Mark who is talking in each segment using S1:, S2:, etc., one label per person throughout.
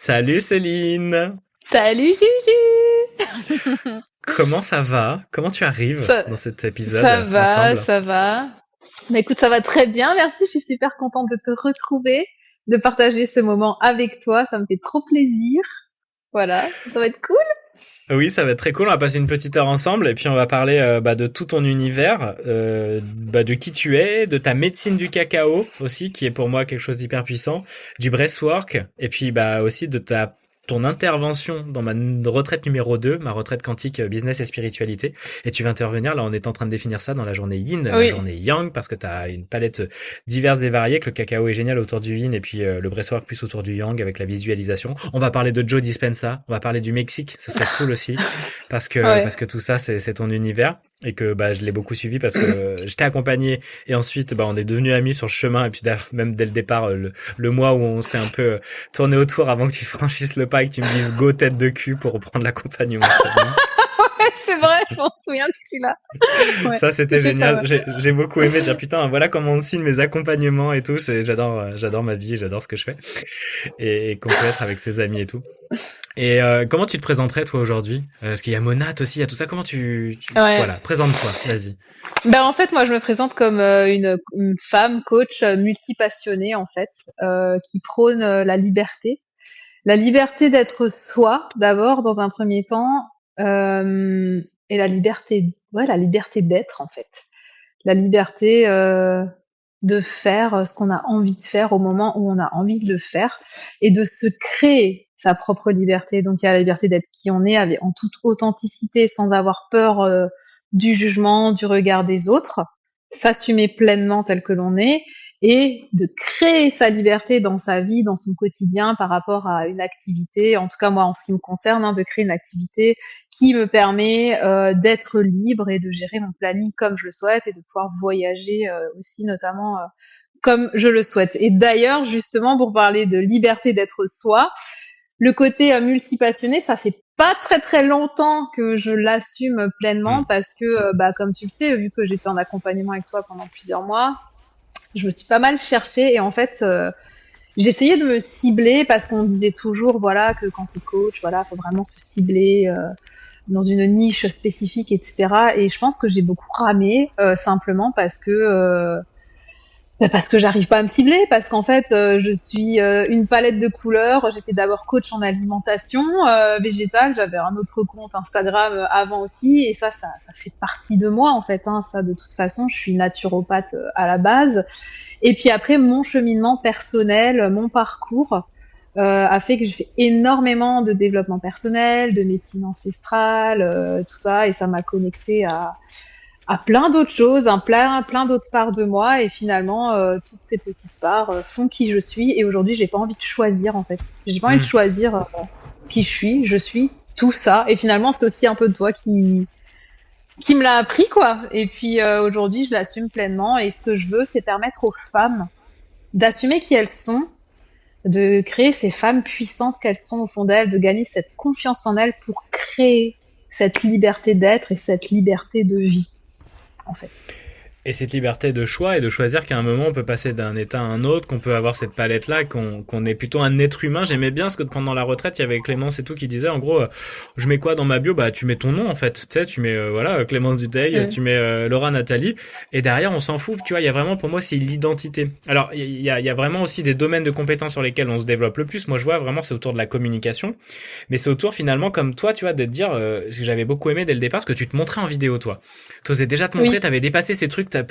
S1: Salut Céline!
S2: Salut Juju.
S1: Comment ça va? Comment tu arrives
S2: Ça,
S1: dans cet
S2: ça
S1: épisode
S2: va,
S1: ensemble?
S2: ça va. Mais écoute, ça va très bien, merci. Je suis super contente de te retrouver, de partager ce moment avec toi. Ça me fait trop plaisir. Voilà, ça va être cool.
S1: Oui, ça va être très cool. On va passer une petite heure ensemble et puis on va parler de tout ton univers, de qui tu es, de ta médecine du cacao aussi, qui est pour moi quelque chose d'hyper puissant, du breathwork et puis aussi de ton intervention dans ma retraite numéro 2, ma retraite quantique business et spiritualité. Et tu vas intervenir, là on est en train de définir ça dans la journée yin, la
S2: Oui.
S1: journée yang, parce que tu as une palette diverse et variée, que le cacao est génial autour du yin et puis le breathwork plus autour du yang avec la visualisation. On va parler de Joe Dispenza, on va parler du Mexique, ça serait cool aussi,
S2: Ouais.
S1: parce que tout ça c'est ton univers et que je l'ai beaucoup suivi parce que je t'ai accompagné et ensuite on est devenus amis sur le chemin et puis même dès le départ le mois où on s'est un peu tourné autour avant que tu franchisses le pas et que tu me dises go tête de cul pour reprendre l'accompagnement de famille.
S2: C'est vrai, je m'en souviens de celui-là. Ouais,
S1: Ça c'était
S2: c'était pas
S1: génial,
S2: mal.
S1: j'ai beaucoup aimé dire putain voilà comment on signe mes accompagnements et tout, j'adore ma vie, j'adore ce que je fais et qu'on peut être avec ses amis et tout. Et comment tu te présenterais toi aujourd'hui? Parce qu'il y a Monat aussi, il y a tout ça. Comment
S2: Ouais.
S1: voilà, présente-toi, vas-y.
S2: Ben en fait, moi, je me présente comme une femme coach multipassionnée en fait, qui prône la liberté d'être soi d'abord dans un premier temps, et la liberté d'être en fait, la liberté de faire ce qu'on a envie de faire au moment où on a envie de le faire et de se créer sa propre liberté. Donc il y a la liberté d'être qui on est en toute authenticité sans avoir peur du jugement, du regard des autres, s'assumer pleinement tel que l'on est et de créer sa liberté dans sa vie, dans son quotidien par rapport à une activité, en tout cas moi en ce qui me concerne, de créer une activité qui me permet d'être libre et de gérer mon planning comme je le souhaite et de pouvoir voyager aussi notamment comme je le souhaite. Et d'ailleurs, justement, pour parler de liberté d'être soi, le côté multipassionné, ça fait pas très très longtemps que je l'assume pleinement
S1: Hmm.
S2: parce que, comme tu le sais, vu que j'étais en accompagnement avec toi pendant plusieurs mois, je me suis pas mal cherchée et en fait, j'essayais de me cibler parce qu'on disait toujours, voilà, que quand t'es coach, voilà, faut vraiment se cibler dans une niche spécifique, etc. Et je pense que j'ai beaucoup ramé simplement parce que j'arrive pas à me cibler, parce qu'en fait, je suis une palette de couleurs. J'étais d'abord coach en alimentation végétale. J'avais un autre compte Instagram avant aussi, et ça fait partie de moi en fait. Ça, de toute façon, je suis naturopathe à la base. Et puis après, mon cheminement personnel, mon parcours a fait que j'ai fait énormément de développement personnel, de médecine ancestrale, tout ça, et ça m'a connecté à plein d'autres choses, plein d'autres parts de moi, et finalement, toutes ces petites parts font qui je suis. Et aujourd'hui, j'ai pas envie de choisir en fait. J'ai pas envie de
S1: Hmm.
S2: choisir qui je suis. Je suis tout ça. Et finalement, c'est aussi un peu de toi qui me l'a appris quoi. Et puis aujourd'hui, je l'assume pleinement. Et ce que je veux, c'est permettre aux femmes d'assumer qui elles sont, de créer ces femmes puissantes qu'elles sont au fond d'elles, de gagner cette confiance en elles pour créer cette liberté d'être et cette liberté de vie, en fait.
S1: Et cette liberté de choix et de choisir qu'à un moment on peut passer d'un état à un autre, qu'on peut avoir cette palette-là, qu'on est plutôt un être humain. J'aimais bien ce que pendant la retraite il y avait Clémence et tout qui disait en gros, je mets quoi dans ma bio? Bah tu mets ton nom en fait, tu sais, tu mets voilà Clémence Dutheil, tu mets Laura Nathalie, et derrière on s'en fout. Tu vois, il y a vraiment pour moi c'est l'identité. Alors il y a vraiment aussi des domaines de compétences sur lesquels on se développe le plus. Moi je vois vraiment c'est autour de la communication, mais c'est autour finalement comme toi, tu vois, de te dire ce que j'avais beaucoup aimé dès le départ, ce que tu te montrais en vidéo toi. T'osais déjà te montrer,
S2: Oui,
S1: t'avais dépassé ces trucs, t'as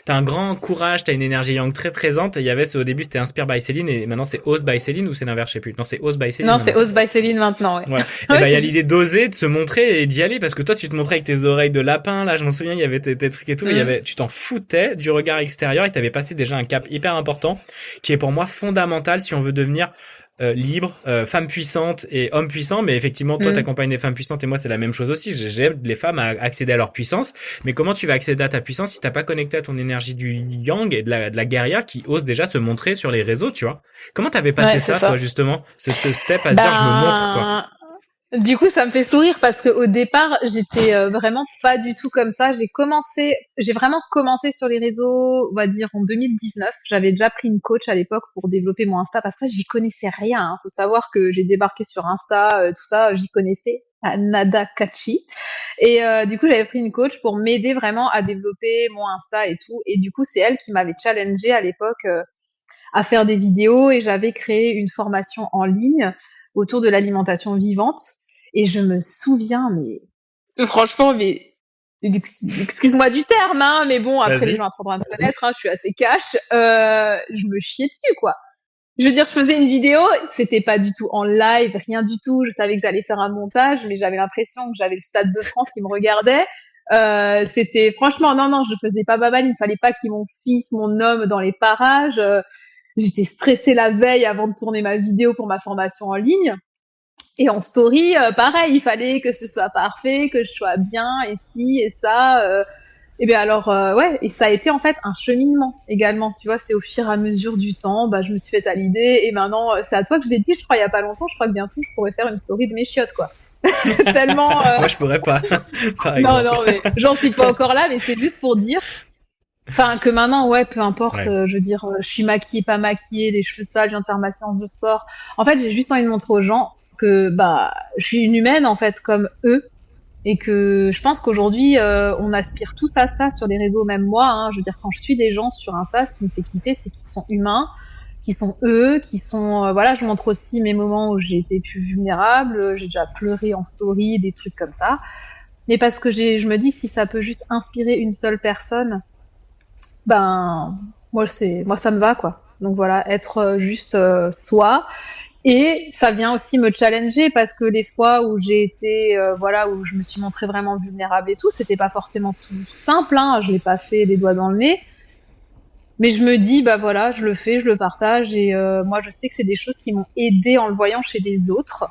S1: un grand courage, t'as une énergie yang très présente. Et il y avait au début, t'es Inspire by Céline et maintenant c'est Ose by Céline ou c'est l'inverse, je sais plus. Non, c'est Ose by Céline
S2: non, c'est
S1: maintenant.
S2: Ose by Céline maintenant, ouais.
S1: Voilà. Et
S2: Ouais,
S1: il y a
S2: c'est
S1: l'idée
S2: juste.
S1: d'oser, de se montrer et d'y aller parce que toi, tu te montrais avec tes oreilles de lapin. Là, je m'en souviens, il y avait tes trucs et tout. Mais
S2: Mm.
S1: tu t'en foutais du regard extérieur et t'avais passé déjà un cap hyper important qui est pour moi fondamental si on veut devenir libre, femme puissante et homme puissant, mais effectivement, toi,
S2: Mm.
S1: t'accompagnes des femmes puissantes et moi, c'est la même chose aussi. J'aide les femmes à accéder à leur puissance, mais comment tu vas accéder à ta puissance si t'as pas connecté à ton énergie du yang et de la guerrière qui ose déjà se montrer sur les réseaux, tu vois? Comment t'avais passé
S2: Ouais, c'est
S1: ça, toi,
S2: ça.
S1: justement, ce step à se dire, je me montre, quoi?
S2: Ben, Du coup, ça me fait sourire parce que au départ, j'étais vraiment pas du tout comme ça. J'ai vraiment commencé sur les réseaux, on va dire en 2019. J'avais déjà pris une coach à l'époque pour développer mon Insta parce que j'y connaissais rien. Hein. Faut savoir que j'ai débarqué sur Insta, tout ça, j'y connaissais à nada catchy. Et du coup, j'avais pris une coach pour m'aider vraiment à développer mon Insta et tout. Et du coup, c'est elle qui m'avait challengée à l'époque à faire des vidéos et j'avais créé une formation en ligne autour de l'alimentation vivante. Et je me souviens, mais franchement, mais excuse-moi du terme, hein, mais bon, après les
S1: Vas-y.
S2: gens apprendront à me connaître, hein, je suis assez cash. Je me chiais dessus, quoi. Je veux dire, je faisais une vidéo, c'était pas du tout en live, rien du tout. Je savais que j'allais faire un montage, mais j'avais l'impression que j'avais le Stade de France qui me regardait. C'était franchement, non, je faisais pas baballe. Il ne fallait pas qu'il y ait mon fils, mon homme dans les parages. J'étais stressée la veille avant de tourner ma vidéo pour ma formation en ligne. Et en story, pareil, il fallait que ce soit parfait, que je sois bien, et ci, et ça. Et bien alors, ouais, et ça a été en fait un cheminement également, tu vois, c'est au fur et à mesure du temps, bah, je me suis faite à l'idée, et maintenant, c'est à toi que je l'ai dit, je crois, il y a pas longtemps, je crois que bientôt, je pourrais faire une story de mes chiottes, quoi. Tellement,
S1: Moi, je pourrais pas, par
S2: non,
S1: exemple.
S2: non, mais j'en suis pas encore là, mais c'est juste pour dire, enfin, que maintenant, ouais, peu importe,
S1: Ouais.
S2: je veux dire, je suis maquillée, pas maquillée, les cheveux sales, je viens de faire ma séance de sport. En fait, j'ai juste envie de montrer aux gens que, bah, je suis une humaine, en fait, comme eux, et que je pense qu'aujourd'hui, on aspire tous à ça sur les réseaux, même moi. Hein, je veux dire, quand je suis des gens sur Insta, ce qui me fait kiffer, c'est qu'ils sont humains, qu'ils sont eux, qui sont... voilà, je montre aussi mes moments où j'ai été plus vulnérable, j'ai déjà pleuré en story, des trucs comme ça. Mais parce que je me dis que si ça peut juste inspirer une seule personne, ben, moi, ça me va, quoi. Donc voilà, être juste soi, et ça vient aussi me challenger parce que les fois où j'ai été, voilà, où je me suis montrée vraiment vulnérable et tout, c'était pas forcément tout simple, hein, je l'ai pas fait les doigts dans le nez, mais je me dis, bah voilà, je le fais, je le partage, et moi je sais que c'est des choses qui m'ont aidé en le voyant chez des autres,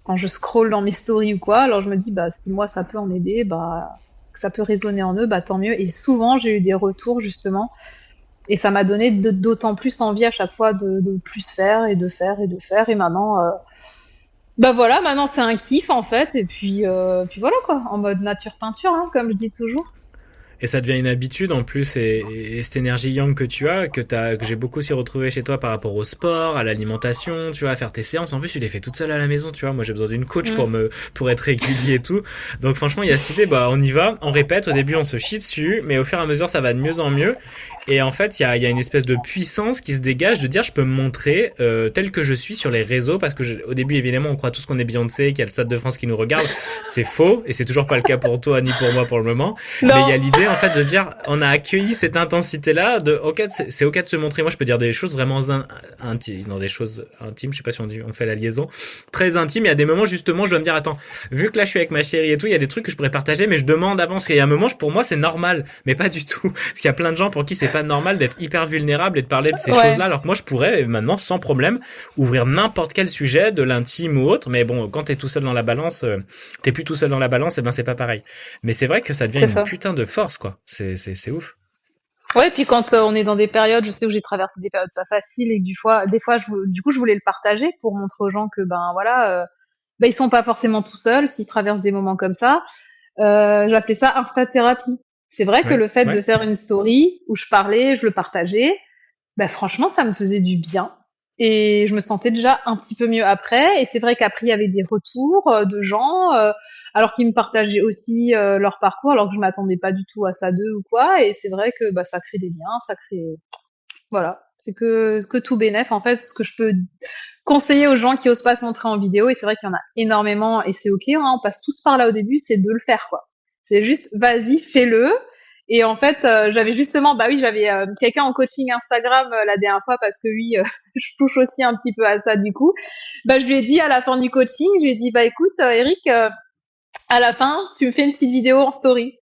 S2: quand je scrolle dans mes stories ou quoi, alors je me dis, bah si moi ça peut en aider, bah que ça peut résonner en eux, bah tant mieux, et souvent j'ai eu des retours justement, et ça m'a donné d'autant plus envie à chaque fois de plus faire et de faire et de faire, et maintenant, bah voilà, maintenant c'est un kiff en fait, et puis voilà quoi, en mode nature peinture, hein, comme je dis toujours.
S1: Et ça devient une habitude en plus, et cette énergie yang que tu as, que j'ai beaucoup aussi retrouvé chez toi par rapport au sport, à l'alimentation, tu vois, à faire tes séances. En plus, tu les fais toutes seules à la maison, tu vois. Moi, j'ai besoin d'une coach
S2: Mm.
S1: pour être régulier et tout. Donc, franchement, il y a cette idée, bah, on y va, on répète. Au début, on se chie dessus, mais au fur et à mesure, ça va de mieux en mieux. Et en fait, il y a une espèce de puissance qui se dégage de dire, je peux me montrer tel que je suis sur les réseaux, parce que au début, évidemment, on croit tous qu'on est Beyoncé, qu'il y a le Stade de France qui nous regarde. C'est faux, et c'est toujours pas le cas pour toi ni pour moi pour le moment. Mais il y
S2: Non,
S1: a l'idée en fait de dire, on a accueilli cette intensité là de ok, c'est ok de se montrer. Moi je peux dire des choses vraiment intimes, non, des choses intimes, je sais pas si on fait la liaison, très intime. Il y a des moments justement je dois me dire, attends, vu que là je suis avec ma chérie et tout, il y a des trucs que je pourrais partager, mais je demande avant, parce qu'il y a un moment pour moi c'est normal, mais pas du tout, parce qu'il y a plein de gens pour qui c'est pas normal d'être hyper vulnérable et de parler de ces choses
S2: ouais,
S1: là, alors que moi je pourrais maintenant sans problème ouvrir n'importe quel sujet, de l'intime ou autre. Mais bon, quand t'es tout seul dans la balance, t'es plus tout seul dans la balance, et ben c'est pas pareil. Mais c'est vrai que ça devient
S2: c'est
S1: une
S2: ça.
S1: putain de force, quoi. C'est ouf.
S2: Ouais, puis quand on est dans des périodes, je sais où j'ai traversé des périodes pas faciles et que des fois, du coup, je voulais le partager pour montrer aux gens que ben voilà, ben ils sont pas forcément tout seuls s'ils traversent des moments comme ça. J'appelais ça Insta thérapie. C'est vrai que
S1: Ouais,
S2: le fait de
S1: ouais.
S2: faire une story où je parlais, je le partageais, bah franchement, ça me faisait du bien. Et je me sentais déjà un petit peu mieux après. Et c'est vrai qu'après, il y avait des retours de gens, alors qu'ils me partageaient aussi leur parcours, alors que je m'attendais pas du tout à ça d'eux ou quoi. Et c'est vrai que bah, ça crée des liens, ça crée... Voilà, c'est que tout bénef, en fait, ce que je peux conseiller aux gens qui osent pas se montrer en vidéo. Et c'est vrai qu'il y en a énormément, et c'est ok, hein, on passe tous par là au début, c'est de le faire, quoi. C'est juste, vas-y, fais-le. Et en fait, j'avais justement, bah oui, j'avais quelqu'un en coaching Instagram la dernière fois parce que oui, je touche aussi un petit peu à ça du coup. Bah je lui ai dit à la fin du coaching, je lui ai dit bah écoute Eric, à la fin tu me fais une petite vidéo en story.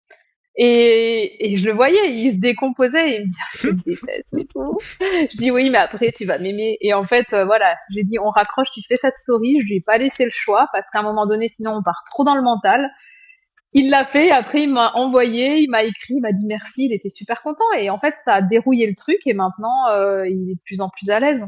S2: Et je le voyais, il se décomposait, et il me dit ah, je te déteste et tout. Je dis oui, mais après tu vas m'aimer. Et en fait, voilà, j'ai dit on raccroche, tu fais cette story. Je lui ai pas laissé le choix parce qu'à un moment donné, sinon on part trop dans le mental. Il l'a fait, après il m'a envoyé, il m'a écrit, il m'a dit merci, il était super content, et en fait ça a dérouillé le truc, et maintenant il est de plus en plus à l'aise.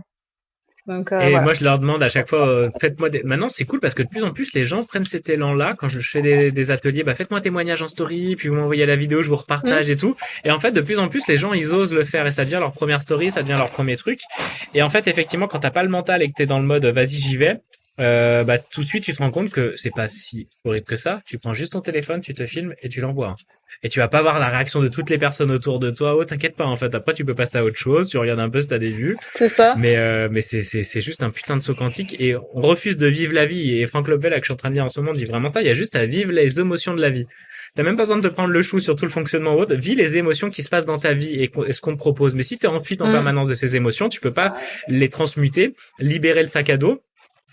S2: Donc
S1: Et
S2: voilà.
S1: moi, je leur demande à chaque fois, faites-moi des... Maintenant, c'est cool parce que de plus en plus, les gens prennent cet élan-là. Quand je fais des ateliers, bah, faites-moi un témoignage en story, puis vous m'envoyez la vidéo, je vous
S2: Mm.
S1: repartage et tout. Et en fait, de plus en plus, les gens, ils osent le faire et ça devient leur première story, ça devient leur premier truc. Et en fait, effectivement, quand t'as pas le mental et que t'es dans le mode, vas-y, j'y vais, bah, tout de suite, tu te rends compte que c'est pas si horrible que ça. Tu prends juste ton téléphone, tu te filmes et tu l'envoies. Et tu vas pas voir la réaction de toutes les personnes autour de toi. Oh, t'inquiète pas, en fait. Après, tu peux passer à autre chose. Tu regardes un peu si t'as des vues.
S2: C'est ça.
S1: Mais c'est juste un putain de saut quantique et on refuse de vivre la vie. Et Franck Lobel, que je suis en train de lire en ce moment, dit vraiment ça. Il y a juste à vivre les émotions de la vie. T'as même pas besoin de te prendre le chou sur tout le fonctionnement ou autre. Vis les émotions qui se passent dans ta vie et ce qu'on te propose. Mais si t'es en fuite en
S2: Mm.
S1: permanence de ces émotions, tu peux pas les transmuter, libérer le sac à dos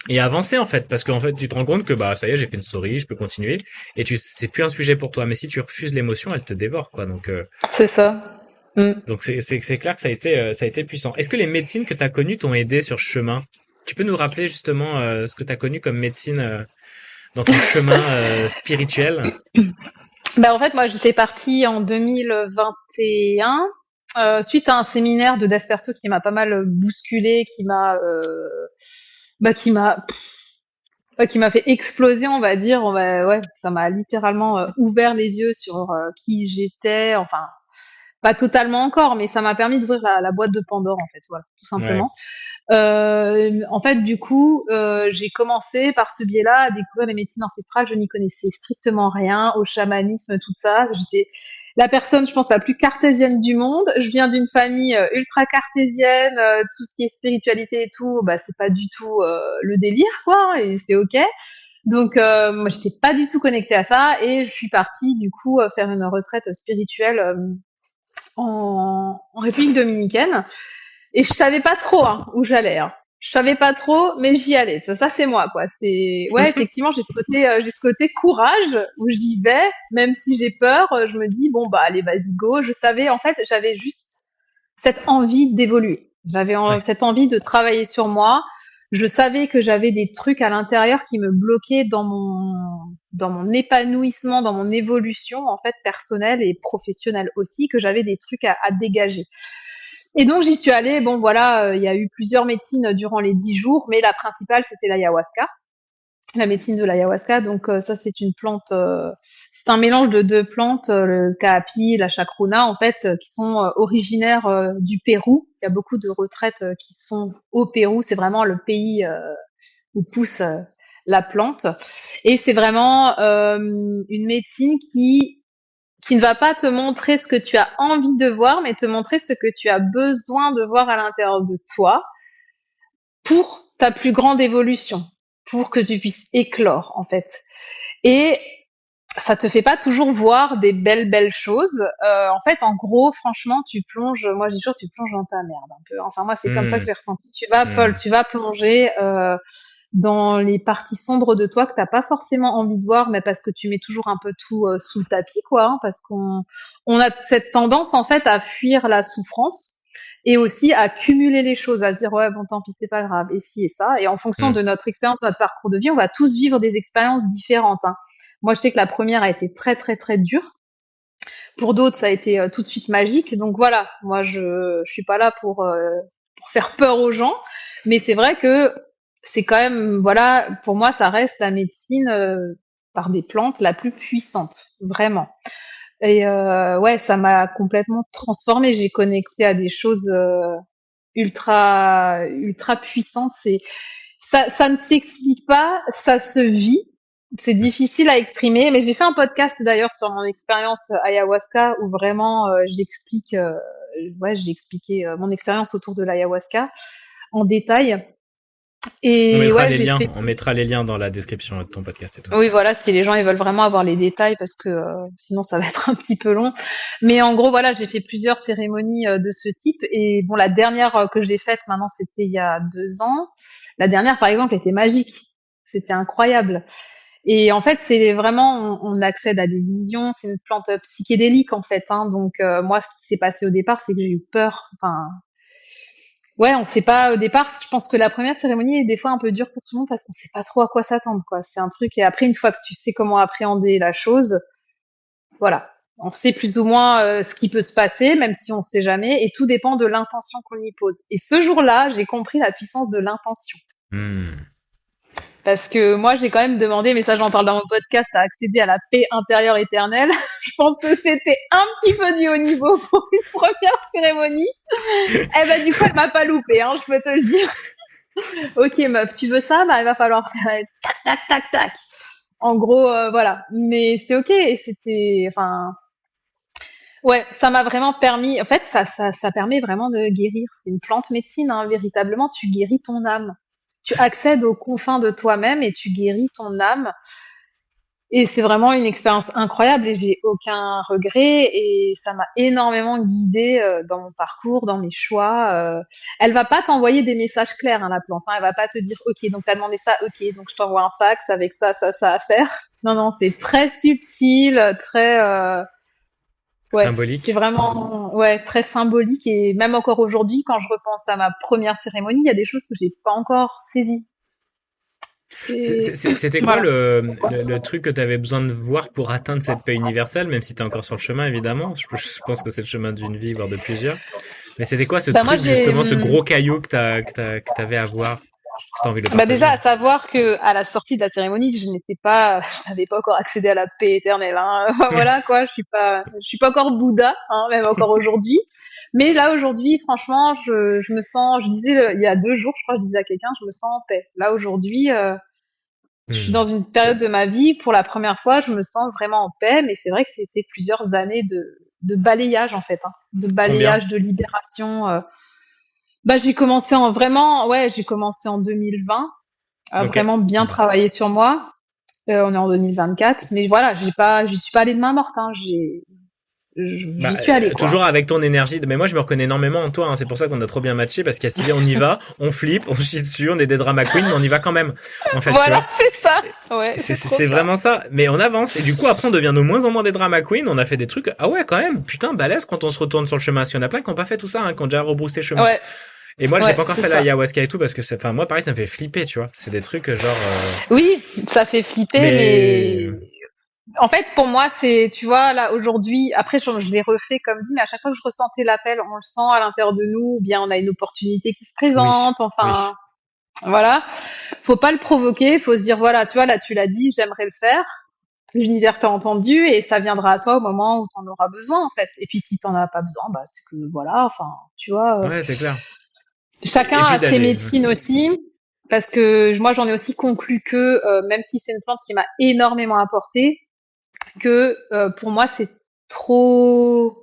S1: et avancer en fait. Parce qu'en fait, tu te rends compte que bah ça y est, j'ai fait une story, je peux continuer. Et c'est plus un sujet pour toi. Mais si tu refuses l'émotion, elle te dévore quoi.
S2: C'est ça. Mm.
S1: Donc c'est clair que ça a été puissant. Est-ce que les médecines que tu as connues t'ont aidé sur ce chemin? Tu peux nous rappeler justement ce que tu as connu comme médecine dans ton chemin spirituel?
S2: Bah, en fait, moi, j'étais partie en 2021 suite à un séminaire de dev perso qui m'a pas mal bousculé, qui m'a qui m'a fait exploser, on va dire. Ouais, ça m'a littéralement ouvert les yeux sur qui j'étais. Enfin, pas totalement encore, mais ça m'a permis d'ouvrir la boîte de Pandore, en fait, voilà, tout
S1: Ouais.
S2: simplement. En fait, du coup, j'ai commencé par ce biais-là à découvrir les médecines ancestrales. Je n'y connaissais strictement rien au chamanisme, tout ça. J'étais la personne, je pense, la plus cartésienne du monde. Je viens d'une famille ultra cartésienne. Tout ce qui est spiritualité et tout, bah, c'est pas du tout le délire, quoi. Et c'est ok. Donc, moi, j'étais pas du tout connectée à ça. Et je suis partie, du coup, faire une retraite spirituelle en République dominicaine. Et je savais pas trop où j'allais. Hein. Je savais pas trop, mais j'y allais. Ça c'est moi, quoi. C'est ouais, effectivement, j'ai ce côté courage où j'y vais, même si j'ai peur. Je me dis bon bah allez, vas-y go. Je savais, en fait, j'avais juste cette envie d'évoluer. J'avais
S1: Ouais.
S2: cette envie de travailler sur moi. Je savais que j'avais des trucs à l'intérieur qui me bloquaient dans mon épanouissement, dans mon évolution en fait personnelle et professionnelle aussi, que j'avais des trucs à dégager. Et donc j'y suis allée. Bon voilà, il y a eu plusieurs médecines durant les 10 jours, mais la principale c'était l'ayahuasca, la médecine de l'ayahuasca. Donc ça c'est une plante, c'est un mélange de deux plantes, le kaapi, la chacruna en fait, qui sont originaires du Pérou. Il y a beaucoup de retraites qui sont au Pérou. C'est vraiment le pays où pousse la plante. Et c'est vraiment une médecine qui ne va pas te montrer ce que tu as envie de voir, mais te montrer ce que tu as besoin de voir à l'intérieur de toi pour ta plus grande évolution, pour que tu puisses éclore, en fait. Et ça te fait pas toujours voir des belles choses. En fait, en gros, franchement, tu plonges, moi je dis toujours, tu plonges dans ta merde un peu. Enfin, moi, c'est comme ça que
S1: Hmm.
S2: j'ai ressenti. Paul,
S1: Hmm.
S2: tu vas plonger dans les parties sombres de toi que t'as pas forcément envie de voir, mais parce que tu mets toujours un peu tout sous le tapis, quoi. Hein, parce qu'on a cette tendance en fait à fuir la souffrance et aussi à cumuler les choses, à se dire ouais bon tant pis c'est pas grave et ci et ça. Et en fonction
S1: Hmm.
S2: de notre expérience, de notre parcours de vie, on va tous vivre des expériences différentes. Hein. Moi je sais que la première a été très dure. Pour d'autres ça a été tout de suite magique. Donc voilà, moi je suis pas là pour faire peur aux gens, mais c'est vrai que c'est quand même, voilà, pour moi, ça reste la médecine par des plantes la plus puissante, vraiment. Et ouais, ça m'a complètement transformée. J'ai connecté à des choses ultra puissantes. Ça ne s'explique pas, ça se vit. C'est difficile à exprimer, mais j'ai fait un podcast d'ailleurs sur mon expérience ayahuasca où vraiment j'ai expliqué mon expérience autour de l'ayahuasca en détail. Et ouais, j'ai fait.
S1: On mettra les liens dans la description de ton podcast et tout.
S2: Oui, voilà, si les gens ils veulent vraiment avoir les détails, parce que sinon ça va être un petit peu long. Mais en gros, voilà, j'ai fait plusieurs cérémonies de ce type. Et bon, la dernière que j'ai faite, maintenant, c'était il y a 2 ans. La dernière, par exemple, était magique. C'était incroyable. Et en fait, c'est vraiment, on accède à des visions. C'est une plante psychédélique, en fait. Hein. Donc, moi, ce qui s'est passé au départ, c'est que j'ai eu peur. Enfin, ouais, on sait pas au départ. Je pense que la première cérémonie est des fois un peu dure pour tout le monde parce qu'on sait pas trop à quoi s'attendre, quoi. C'est un truc. Et après, une fois que tu sais comment appréhender la chose, voilà. On sait plus ou moins ce qui peut se passer, même si on sait jamais, et tout dépend de l'intention qu'on y pose. Et ce jour-là, j'ai compris la puissance de l'intention.
S1: Hmm.
S2: Parce que moi, j'ai quand même demandé, mais ça j'en parle dans mon podcast, à accéder à la paix intérieure éternelle. Je pense que c'était un petit peu du haut niveau pour une première cérémonie. Eh ben du coup, elle m'a pas loupé, hein, je peux te le dire. Ok meuf, tu veux ça? Bah il va falloir faire tac tac tac tac. En gros, voilà. Mais c'est ok. Et c'était, enfin, ouais, ça m'a vraiment permis. En fait, ça permet vraiment de guérir. C'est une plante médecine, hein, véritablement. Tu guéris ton âme. Tu accèdes aux confins de toi-même et tu guéris ton âme. Et c'est vraiment une expérience incroyable et j'ai aucun regret et ça m'a énormément guidée dans mon parcours, dans mes choix. Elle va pas t'envoyer des messages clairs, hein, la plante. Hein. Elle va pas te dire, ok, donc t'as demandé ça, ok, donc je t'envoie un fax avec ça, ça, ça à faire. Non, non, c'est très subtil, très, ouais, c'est
S1: Symbolique.
S2: vraiment, ouais, très symbolique et même encore aujourd'hui, quand je repense à ma première cérémonie, il y a des choses que j'ai pas encore saisies. C'est,
S1: C'était quoi
S2: voilà.
S1: le truc que tu avais besoin de voir pour atteindre cette paix universelle, même si tu es encore sur le chemin, évidemment. Je pense que c'est le chemin d'une vie, voire de plusieurs. Mais c'était quoi ce
S2: Bah moi
S1: truc,
S2: j'ai,
S1: justement, ce gros caillou que t'avais à voir, si t'as envie de le
S2: bah déjà
S1: partager?
S2: à savoir que à la sortie de la cérémonie, je n'avais pas encore accédé à la paix éternelle. Hein. Enfin, voilà quoi, je suis pas encore Bouddha, hein, même encore aujourd'hui. Mais là aujourd'hui, franchement, je me sens, je disais il y a 2 jours, je crois, je disais à quelqu'un, je me sens en paix. Là aujourd'hui, je suis dans
S1: Hmm.
S2: une période de ma vie, pour la première fois, je me sens vraiment en paix. Mais c'est vrai que c'était plusieurs années de balayage en fait, hein, de
S1: Combien?
S2: balayage, de libération. Bah j'ai commencé en vraiment, ouais, j'ai commencé en 2020 à
S1: Ok.
S2: vraiment bien
S1: Hmm.
S2: travailler sur moi. On est en 2024, mais voilà, j'y suis pas allée de main morte. Hein.
S1: Bah,
S2: J'y suis allée
S1: toujours
S2: quoi.
S1: avec ton énergie. Mais moi, je me reconnais énormément en toi. Hein. C'est pour ça qu'on a trop bien matché, parce qu'il y a cette idée, on y va, on flippe, on chie dessus, on est des drama queens, mais on y va quand même. En fait, tu
S2: Voilà,
S1: vois.
S2: c'est ça. Ouais, c'est trop
S1: C'est
S2: ça.
S1: vraiment ça. Mais on avance. Et du coup, après, on devient de moins en moins des drama queens. On a fait des trucs. Ah ouais, quand même. Putain, balèze quand on se retourne sur le chemin. Si on a plein qui n'ont pas fait tout ça, hein, qui ont déjà rebroussé chemin.
S2: Ouais,
S1: Et moi, j'ai
S2: ouais,
S1: pas encore
S2: c'est
S1: fait
S2: ça.
S1: l'ayahuasca et tout parce que enfin, moi, pareil, ça me fait flipper, tu vois. C'est des trucs genre,
S2: Oui, ça fait flipper,
S1: mais
S2: mais en fait, pour moi, c'est, tu vois, là aujourd'hui, après, je l'ai refait comme dit, mais à chaque fois que je ressentais l'appel, on le sent à l'intérieur de nous, ou bien on a une opportunité qui se
S1: oui,
S2: présente,
S1: oui.
S2: enfin, voilà. Faut pas le provoquer, faut se dire, voilà, tu vois, là, tu l'as dit, j'aimerais le faire. L'univers t'a entendu et ça viendra à toi au moment où t'en auras besoin en fait. Et puis si t'en as pas besoin, bah c'est que voilà, enfin tu vois,
S1: Ouais, c'est clair.
S2: chacun
S1: Et puis
S2: a ses
S1: d'aller.
S2: médecines aussi. Parce que moi j'en ai aussi conclu que même si c'est une plante qui m'a énormément apporté, que pour moi c'est trop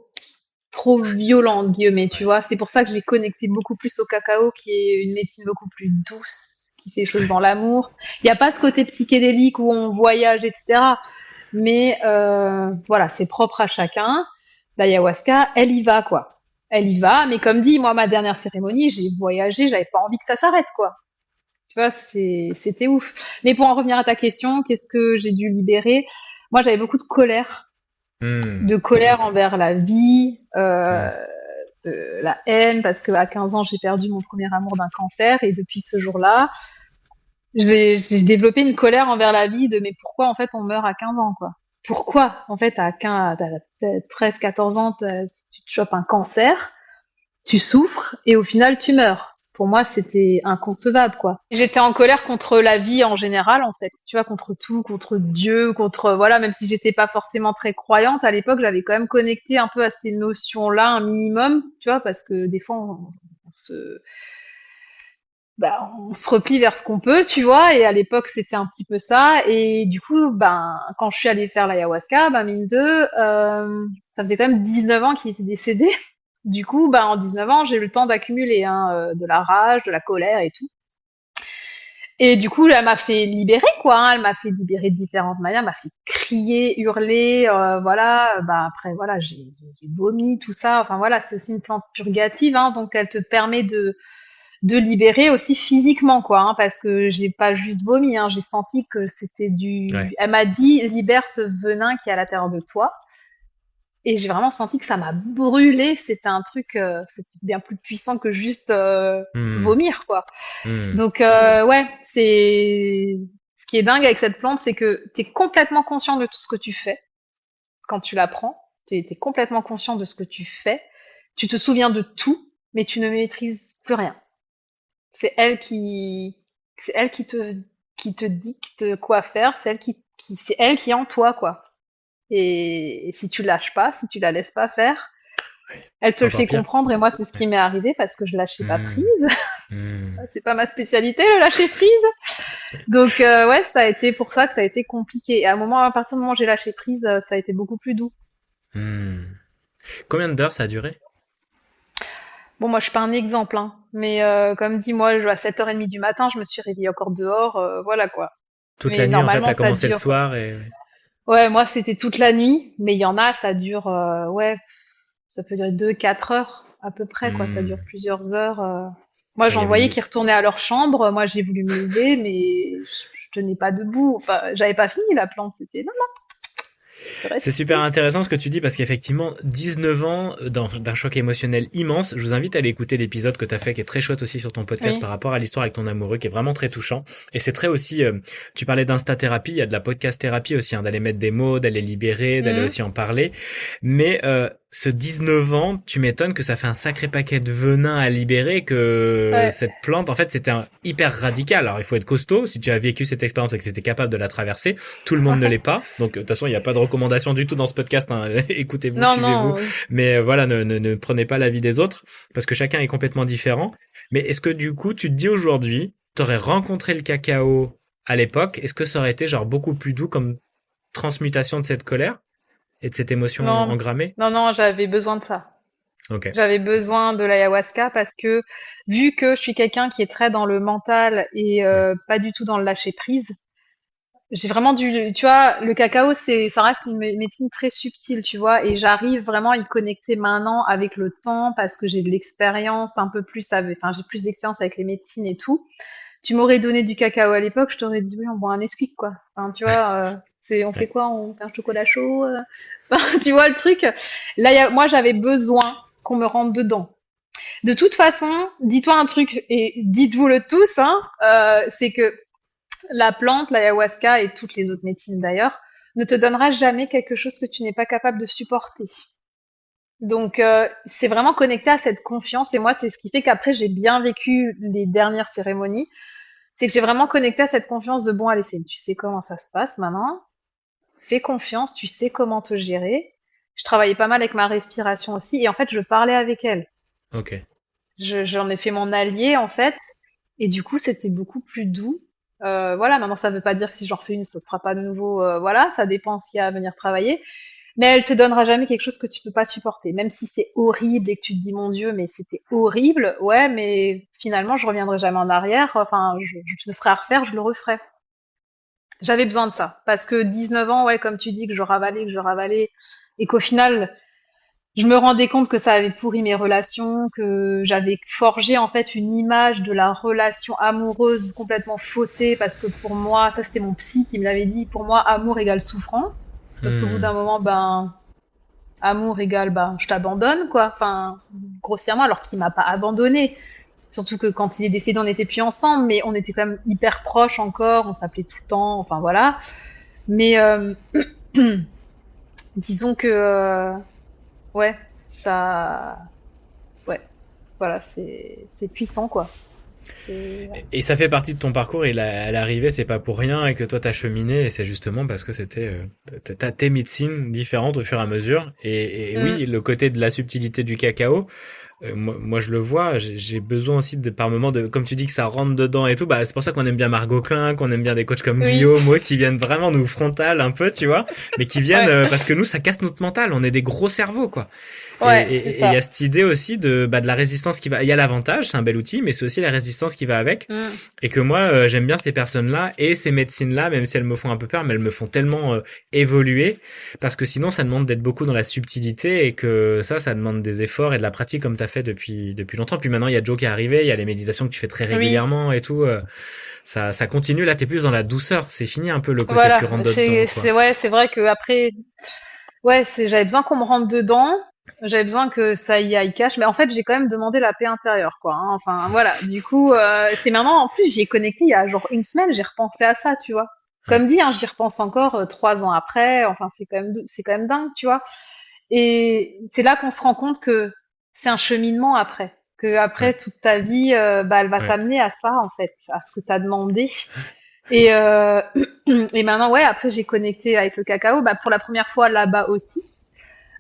S2: violent entre guillemets, tu vois. C'est pour ça que j'ai connecté beaucoup plus au cacao, qui est une médecine beaucoup plus douce, qui fait les choses dans l'amour. Il n'y a pas ce côté psychédélique où on voyage, etc. Mais voilà, c'est propre à chacun. L'ayahuasca, elle y va, quoi. Elle y va, mais comme dit, moi, ma dernière cérémonie, j'ai voyagé, j'avais pas envie que ça s'arrête, quoi. Tu vois, c'était ouf. Mais pour en revenir à ta question, qu'est-ce que j'ai dû libérer? Moi, j'avais beaucoup
S1: Hmm.
S2: de colère envers la vie,
S1: Hmm.
S2: de la haine, parce qu'à 15 ans, j'ai perdu mon premier amour d'un cancer, et depuis ce jour-là, j'ai développé une colère envers la vie de mais pourquoi en fait on meurt à 15 ans quoi. Pourquoi en fait à 15, t'as 13, 14 ans, tu te chopes un cancer, tu souffres et au final tu meurs. Pour moi, c'était inconcevable quoi. J'étais en colère contre la vie en général en fait, tu vois, contre tout, contre Dieu, contre voilà, même si j'étais pas forcément très croyante à l'époque, j'avais quand même connecté un peu à ces notions-là un minimum, tu vois, parce que des fois on se bah, on se replie vers ce qu'on peut, tu vois, et à l'époque c'était un petit peu ça, et du coup, ben, quand je suis allée faire l'ayahuasca, ben, mine de, ça faisait quand même 19 ans qu'il était décédé. Du coup, ben, en 19 ans, j'ai eu le temps d'accumuler hein, de la rage, de la colère et tout. Et du coup, elle m'a fait libérer, quoi. Hein, elle m'a fait libérer de différentes manières, elle m'a fait crier, hurler, voilà. Ben, après, voilà, j'ai vomi, tout ça. Enfin voilà, c'est aussi une plante purgative, hein, donc elle te permet de libérer aussi physiquement quoi hein, parce que j'ai pas juste vomi hein, j'ai senti que c'était du
S1: Ouais.
S2: elle m'a dit libère ce venin qui est à l'intérieur de toi et j'ai vraiment senti que ça m'a brûlé c'était un truc c'était bien plus puissant que juste
S1: Hmm.
S2: vomir quoi
S1: Hmm.
S2: donc ouais c'est ce qui est dingue avec cette plante c'est que t'es complètement conscient de tout ce que tu fais quand tu la prends Tu es complètement conscient de ce que tu fais. Tu te souviens de tout, mais tu ne maîtrises plus rien. C'est elle qui, c'est elle qui te dicte quoi faire. C'est elle qui est en toi, quoi. Et si tu lâches pas, si tu la laisses pas faire,
S1: Ouais.
S2: elle te
S1: C'est
S2: le
S1: encore
S2: fait
S1: pire.
S2: comprendre. Et moi, c'est ce
S1: Ouais.
S2: qui m'est arrivé parce que je lâchais pas
S1: Hmm.
S2: prise.
S1: Hmm.
S2: C'est pas ma spécialité, le lâcher prise. Donc, ouais, ça a été pour ça que ça a été compliqué. Et à partir du moment où j'ai lâché prise, ça a été beaucoup plus doux.
S1: Hmm. Combien d'heures ça a duré?
S2: Bon, moi, je suis pas un exemple, hein. Mais comme dit, moi, à 7h30 du matin, je me suis réveillée encore dehors, voilà quoi.
S1: Toute la
S2: Mais
S1: nuit, en fait,
S2: normalement,
S1: t'as
S2: ça
S1: commencé le
S2: dure.
S1: soir et... Ouais.
S2: Ouais, moi, c'était toute la nuit. Mais il y en a, ça dure, ouais, ça peut durer 2, 4 heures à peu près, quoi. Ça dure
S1: Hmm.
S2: plusieurs heures. Moi,
S1: Ouais, il y
S2: j'en
S1: avait
S2: voyais
S1: une...
S2: qui retournaient à leur chambre. Moi, j'ai voulu me lever, mais je tenais pas debout. Enfin, j'avais pas fini la plante. C'était non, je
S1: C'est
S2: reste
S1: super
S2: ici.
S1: intéressant ce que tu dis parce qu'effectivement, 19 ans d'un choc émotionnel immense. Je vous invite à aller écouter l'épisode que tu as fait qui est très chouette aussi sur ton podcast
S2: Oui.
S1: par rapport à l'histoire avec ton amoureux qui est vraiment très touchant. Et c'est très aussi, tu parlais d'insta-thérapie, il y a de la podcast thérapie aussi, hein, d'aller mettre des mots, d'aller libérer, d'aller
S2: Mhm.
S1: aussi en parler. Mais ce 19 ans, tu m'étonnes que ça fait un sacré paquet de venin à libérer, que
S2: Ouais.
S1: cette plante, en fait, c'était hyper radical. Alors il faut être costaud si tu as vécu cette expérience et que tu étais capable de la traverser. Tout le monde ne l'est
S2: Ouais.
S1: pas. Donc, de toute façon, il n'y a pas de recommandation du tout dans ce podcast, hein. Écoutez-vous,
S2: Non,
S1: suivez-vous.
S2: non, oui.
S1: Mais voilà, ne prenez pas l'avis des autres parce que chacun est complètement différent. Mais est-ce que du coup, tu te dis aujourd'hui, t'aurais rencontré le cacao à l'époque, est-ce que ça aurait été genre beaucoup plus doux comme transmutation de cette colère et de cette émotion
S2: Non,
S1: engrammée?
S2: non, non, j'avais besoin de ça.
S1: Ok.
S2: J'avais besoin de l'ayahuasca parce que vu que je suis quelqu'un qui est très dans le mental et
S1: Ouais.
S2: pas du tout dans le lâcher prise, j'ai vraiment tu vois, le cacao ça reste une médecine très subtile, tu vois, et j'arrive vraiment à y connecter maintenant avec le temps parce que j'ai de l'expérience un peu plus enfin j'ai plus d'expérience avec les médecines et tout. Tu m'aurais donné du cacao à l'époque, je t'aurais dit oui, on boit un Nesquik quoi. Enfin, tu vois, on fait
S1: Ouais.
S2: quoi? On fait un chocolat chaud? Enfin, tu vois le truc? Là, moi j'avais besoin qu'on me rentre dedans. De toute façon, dis-toi un truc et dites-vous-le tous, hein, c'est que la plante, l'ayahuasca et toutes les autres médecines d'ailleurs, ne te donnera jamais quelque chose que tu n'es pas capable de supporter. Donc c'est vraiment connecté à cette confiance et moi c'est ce qui fait qu'après j'ai bien vécu les dernières cérémonies, c'est que j'ai vraiment connecté à cette confiance de bon allez tu sais comment ça se passe maintenant, fais confiance, tu sais comment te gérer. Je travaillais pas mal avec ma respiration aussi et en fait je parlais avec elle.
S1: Ok.
S2: J'en ai fait mon allié en fait, et du coup c'était beaucoup plus doux. Voilà, maintenant ça veut pas dire que si j'en refais une, ce sera pas de nouveau. Voilà, ça dépend ce qu'il y a à venir travailler. Mais elle te donnera jamais quelque chose que tu peux pas supporter, même si c'est horrible et que tu te dis mon Dieu, mais c'était horrible. Ouais, mais finalement je reviendrai jamais en arrière. Enfin, ce serait à refaire, je le referais. J'avais besoin de ça parce que 19 ans, ouais, comme tu dis, que je ravalais, et qu'au final je me rendais compte que ça avait pourri mes relations, que j'avais forgé en fait une image de la relation amoureuse complètement faussée parce que pour moi, ça c'était mon psy qui me l'avait dit, pour moi amour égale souffrance. Parce qu'au bout
S1: Hmm.
S2: d'un moment, ben amour égale ben je t'abandonne quoi, enfin grossièrement alors qu'il m'a pas abandonné. Surtout que quand il est décédé, on n'était plus ensemble, mais on était quand même hyper proches encore, on s'appelait tout le temps, enfin voilà. Mais disons que ouais, ça ouais, voilà, c'est puissant quoi. C'est ouais.
S1: Et ça fait partie de ton parcours et l'arrivée, c'est pas pour rien et que toi t'as cheminé et c'est justement parce que c'était t'as tes médecines différentes au fur et à mesure et
S2: Mm.
S1: oui, le côté de la subtilité du cacao, moi je le vois, j'ai besoin aussi de par moment de comme tu dis que ça rentre dedans et tout, bah c'est pour ça qu'on aime bien Margot Klein, qu'on aime bien des coachs comme
S2: Oui,
S1: Guillaume, qui viennent vraiment nous frontal un peu, tu vois, mais qui viennent
S2: ouais,
S1: parce que nous ça casse notre mental, on est des gros cerveaux quoi.
S2: ouais, c'est
S1: Et il y a
S2: ça.
S1: cette idée aussi de la résistance qui va. Il y a l'avantage, c'est un bel outil, mais c'est aussi la résistance qui va avec.
S2: Mm.
S1: Et que moi, j'aime bien ces personnes-là et ces médecines-là, même si elles me font un peu peur, mais elles me font tellement évoluer, parce que sinon, ça demande d'être beaucoup dans la subtilité et que ça demande des efforts et de la pratique comme t'as fait depuis longtemps. Puis maintenant, il y a Joe qui est arrivé, il y a les méditations que tu fais très
S2: Oui,
S1: régulièrement et tout. Ça continue. Là, t'es plus dans la douceur. C'est fini un peu le côté tu
S2: voilà,
S1: rentres dedans, quoi.
S2: ouais, c'est vrai que après, ouais, j'avais besoin qu'on me rentre dedans. J'avais besoin que ça y aille cash, mais en fait j'ai quand même demandé la paix intérieure, quoi. Hein. Enfin voilà, du coup c'est maintenant en plus j'y ai connecté il y a genre une semaine, j'ai repensé à ça, tu vois.
S1: Ouais.
S2: Comme dit, hein, j'y repense encore 3 ans après. Enfin c'est quand même dingue, tu vois. Et c'est là qu'on se rend compte que c'est un cheminement après. Que après
S1: Ouais,
S2: toute ta vie, elle va
S1: ouais.
S2: t'amener à ça en fait, à ce que tu as demandé. Et, et maintenant, ouais, après j'ai connecté avec le cacao, pour la première fois là-bas aussi.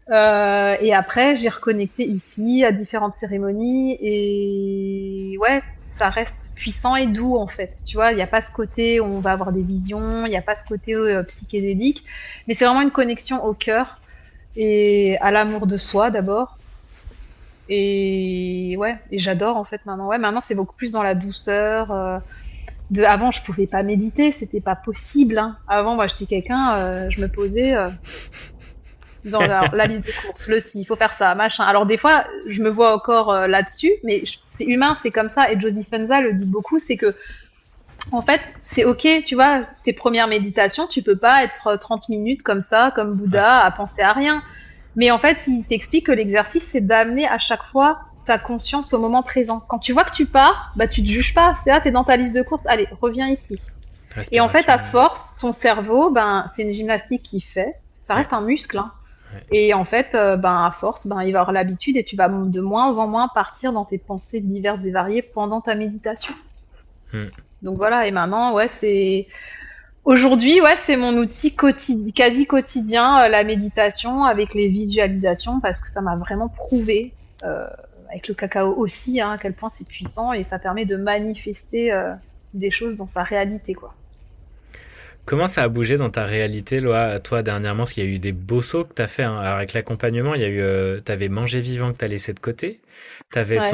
S2: Et après, j'ai reconnecté ici à différentes cérémonies et ouais, ça reste puissant et doux en fait. Tu vois, il n'y a pas ce côté où on va avoir des visions, il n'y a pas ce côté psychédélique, mais c'est vraiment une connexion au cœur et à l'amour de soi d'abord. Et ouais, et j'adore en fait maintenant. Ouais, maintenant c'est beaucoup plus dans la douceur. Avant, je pouvais pas méditer, c'était pas possible. Hein. Avant, moi, j'étais quelqu'un, je me posais. Dans la liste de courses, le si, il faut faire ça, machin. Alors des fois, je me vois encore là-dessus, mais c'est humain, c'est comme ça. Et Joe Dispenza le dit beaucoup, c'est que en fait, c'est ok, tu vois, tes premières méditations, tu peux pas être 30 minutes comme ça, comme
S1: Ouais.
S2: Bouddha, à penser à rien. Mais en fait, il t'explique que l'exercice, c'est d'amener à chaque fois ta conscience au moment présent. Quand tu vois que tu pars, bah tu te juges pas. C'est là, t'es dans ta liste de courses, allez, reviens ici. Et en fait,
S1: Respiration.
S2: à force, ton cerveau, c'est une gymnastique qu'il fait. Ça
S1: Ouais,
S2: reste un muscle, hein.
S1: ouais.
S2: Et en fait, à force, il va avoir l'habitude et tu vas de moins en moins partir dans tes pensées diverses et variées pendant ta méditation.
S1: Hmm.
S2: Donc voilà, et maintenant, ouais, c'est aujourd'hui, ouais, c'est mon outil quasi quotidien, la méditation avec les visualisations, parce que ça m'a vraiment prouvé, avec le cacao aussi, hein, à quel point c'est puissant et ça permet de manifester des choses dans sa réalité, quoi.
S1: Comment ça a bougé dans ta réalité, toi, dernièrement? Parce qu'il y a eu des beaux sauts que t'as fait, hein. Alors, avec l'accompagnement, il y a eu, t'avais Mangé Vivant que t'as laissé de côté.
S2: Ouais.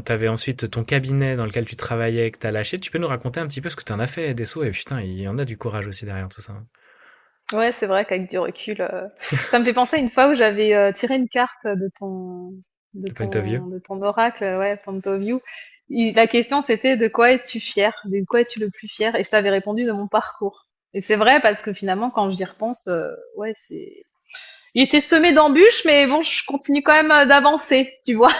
S1: T'avais ensuite ton cabinet dans lequel tu travaillais que t'as lâché. Tu peux nous raconter un petit peu ce que t'en as fait des sauts? Et putain, il y en a du courage aussi derrière tout ça, hein.
S2: Ouais, c'est vrai qu'avec du recul, ça me fait penser à une fois où j'avais tiré une carte
S1: Point of view.
S2: de ton oracle, ouais, point of view. La question c'était de quoi es-tu fier? De quoi es-tu le plus fier? Et je t'avais répondu de mon parcours. Et c'est vrai parce que finalement, quand j'y repense, ouais, il était semé d'embûches, mais bon, je continue quand même d'avancer, tu vois.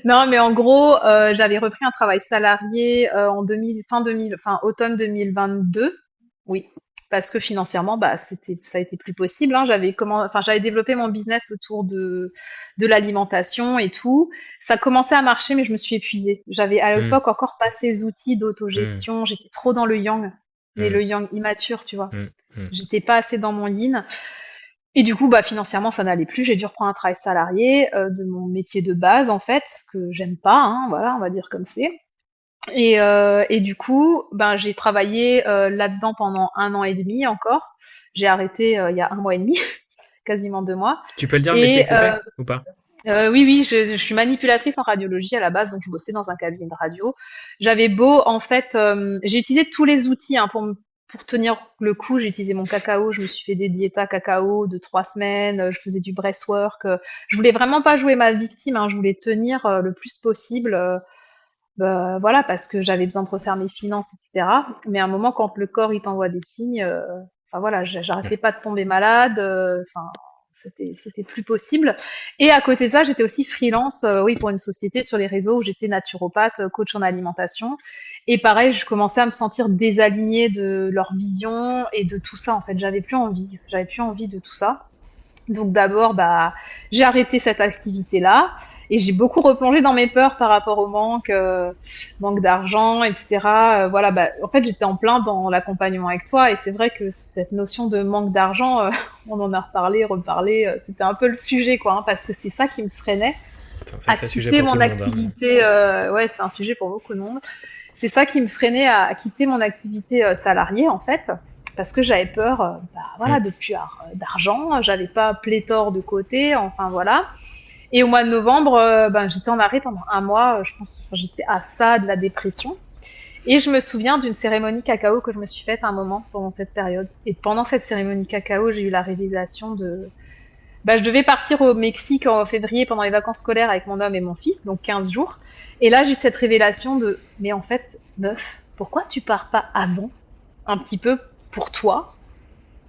S2: Non, mais en gros, j'avais repris un travail salarié en 2000, enfin automne 2022. Oui, parce que financièrement, ça a été plus possible. Hein. J'avais développé mon business autour de l'alimentation et tout. Ça commençait à marcher, mais je me suis épuisée. J'avais à
S1: Hmm,
S2: l'époque encore pas ces outils
S1: hmm,
S2: d'autogestion. J'étais trop dans le yang, mais
S1: hmm,
S2: le yang immature, tu vois.
S1: hmm, hmm.
S2: J'étais pas assez dans mon yin. Et du coup, financièrement, ça n'allait plus. J'ai dû reprendre un travail salarié de mon métier de base, en fait, que j'aime pas, hein, voilà, on va dire comme c'est. Et du coup, j'ai travaillé là-dedans pendant 1 an et demi encore. J'ai arrêté il y a 1 mois et demi, quasiment 2 mois.
S1: Tu peux le dire le métier
S2: Et
S1: que c'était ou pas?
S2: oui, oui, je suis manipulatrice en radiologie à la base, donc je bossais dans un cabinet de radio. J'avais beau, en fait, j'ai utilisé tous les outils hein, pour tenir le coup. J'ai utilisé mon cacao, je me suis fait des diétas cacao de 3 semaines, je faisais du breathwork. Je voulais vraiment pas jouer ma victime, hein, je voulais tenir le plus possible. Voilà, parce que j'avais besoin de refaire mes finances, etc. Mais à un moment, quand le corps il t'envoie des signes, enfin voilà, j'arrêtais
S1: Ouais.
S2: pas de tomber malade. Enfin, c'était plus possible. Et à côté de ça, j'étais aussi freelance, oui, pour une société sur les réseaux où j'étais naturopathe, coach en alimentation. Et pareil, je commençais à me sentir désalignée de leur vision et de tout ça. En fait, j'avais plus envie de tout ça. Donc d'abord, j'ai arrêté cette activité-là et j'ai beaucoup replongé dans mes peurs par rapport au manque d'argent, etc. Voilà, en fait, j'étais en plein dans l'accompagnement avec toi et c'est vrai que cette notion de manque d'argent, on en a reparlé, reparlé, c'était un peu le sujet, quoi, hein, parce que c'est ça qui me freinait
S1: C'est un
S2: à
S1: sacré sujet
S2: quitter
S1: pour tout
S2: mon
S1: le monde, hein.
S2: activité. Ouais, c'est un sujet pour beaucoup de monde. C'est ça qui me freinait à quitter mon activité salariée, en fait, parce que j'avais peur,
S1: Hmm.
S2: voilà, de plus avoir d'argent, j'avais pas pléthore de côté, enfin voilà. Et au mois de novembre, j'étais en arrêt pendant 1 mois, je pense, enfin, j'étais à ça de la dépression. Et je me souviens d'une cérémonie cacao que je me suis faite à un moment pendant cette période. Et pendant cette cérémonie cacao, j'ai eu la réalisation je devais partir au Mexique en février pendant les vacances scolaires avec mon homme et mon fils, donc 15 jours. Et là, j'ai eu cette révélation mais en fait, meuf, pourquoi tu pars pas avant, un petit peu pour toi,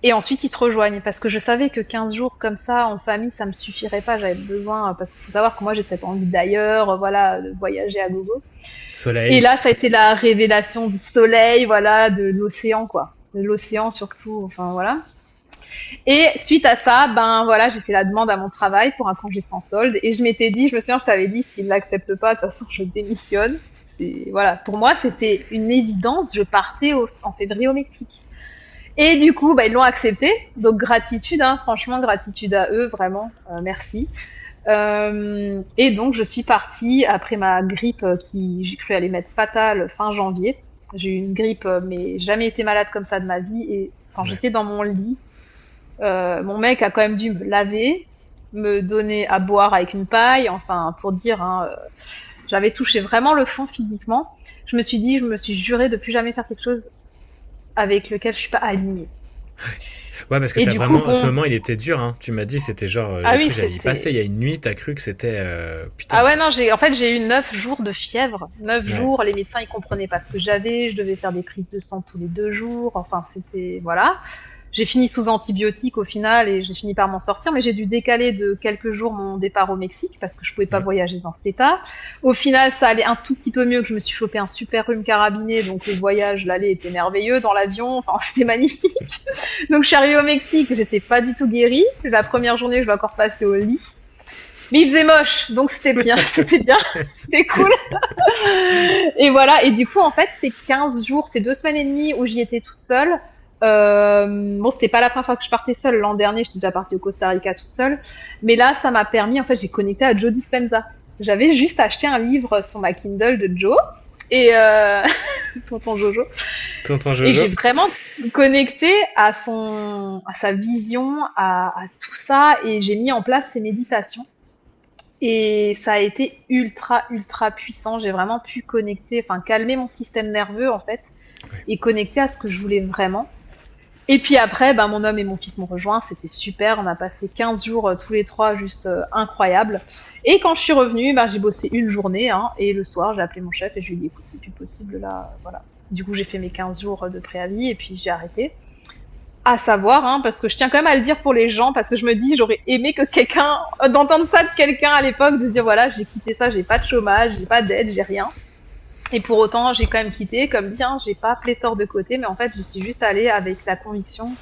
S2: et ensuite ils te rejoignent? Parce que je savais que 15 jours comme ça, en famille, ça me suffirait pas. J'avais besoin, parce qu'il faut savoir que moi, j'ai cette envie d'ailleurs, voilà, de voyager à gogo. Et
S1: Soleil.
S2: là, ça a été la révélation du soleil, voilà, de l'océan, quoi. De l'océan surtout, enfin voilà. Et suite à ça, ben voilà, j'ai fait la demande à mon travail pour un congé sans solde. Et je m'étais dit, je me souviens, je t'avais dit, s'il l'accepte pas, de toute façon, je démissionne. Voilà, pour moi, c'était une évidence. Je partais en février au Mexique. Et du coup, bah, ils l'ont accepté. Donc gratitude, hein, franchement, gratitude à eux, vraiment, merci. Et donc, je suis partie après ma grippe qui, j'ai cru aller mettre fatale fin janvier. J'ai eu une grippe, mais jamais été malade comme ça de ma vie. Et quand
S1: Ouais.
S2: j'étais dans mon lit, mon mec a quand même dû me laver, me donner à boire avec une paille, enfin, pour dire, hein, j'avais touché vraiment le fond physiquement. Je me suis juré de plus jamais faire quelque chose avec lequel je suis pas alignée.
S1: Ouais, parce que
S2: Et
S1: t'as
S2: du coup,
S1: vraiment, ce
S2: bon,
S1: moment, il était dur, hein. Tu m'as dit, c'était genre,
S2: ah
S1: j'ai
S2: oui,
S1: cru que j'allais y passer.
S2: c'était,
S1: Il y a une nuit, t'as cru que c'était,
S2: ah
S1: putain.
S2: ouais, non, en fait, j'ai eu 9 jours de fièvre. neuf
S1: Ouais.
S2: jours, les médecins, ils comprenaient pas ce que j'avais, je devais faire des prises de sang tous les 2 jours, enfin, c'était, voilà. J'ai fini sous antibiotiques au final et j'ai fini par m'en sortir, mais j'ai dû décaler de quelques jours mon départ au Mexique parce que je pouvais pas
S1: Mm.
S2: voyager dans cet état. Au final, ça allait un tout petit peu mieux, que je me suis chopé un super rhume carabiné, donc le voyage, l'aller était merveilleux dans l'avion, enfin c'était magnifique. Donc je suis arrivée au Mexique, j'étais pas du tout guérie. La première journée, je l'ai encore passée au lit. Mais il faisait moche, donc c'était bien, c'était bien, c'était cool. Et voilà, et du coup, en fait, ces 15 jours, ces 2 semaines et demie où j'y étais toute seule, bon, c'était pas la première fois que je partais seule. L'an dernier, j'étais déjà partie au Costa Rica toute seule. Mais là, ça m'a permis, en fait, j'ai connecté à Joe Dispenza. J'avais juste acheté un livre sur ma Kindle de Joe, et tonton Jojo.
S1: Tonton
S2: Et
S1: Jojo.
S2: j'ai vraiment connecté à sa vision, à tout ça, et j'ai mis en place ses méditations. Et ça a été ultra, ultra puissant. J'ai vraiment pu connecter, enfin calmer mon système nerveux en fait,
S1: Ouais.
S2: et connecter à ce que je voulais vraiment. Et puis après, ben, mon homme et mon fils m'ont rejoint, c'était super. On a passé 15 jours tous les trois, juste incroyable. Et quand je suis revenue, ben, j'ai bossé une journée, hein, et le soir, j'ai appelé mon chef et je lui ai dit, écoute, c'est plus possible là, voilà. Du coup, j'ai fait mes 15 jours de préavis et puis j'ai arrêté. À savoir, hein, parce que je tiens quand même à le dire pour les gens, parce que je me dis, j'aurais aimé que quelqu'un, d'entendre ça de quelqu'un à l'époque, de se dire voilà, j'ai quitté ça, j'ai pas de chômage, j'ai pas d'aide, j'ai rien. Et pour autant, j'ai quand même quitté, comme dit, hein, j'ai pas pléthore de côté, mais en fait, je suis juste allée avec la conviction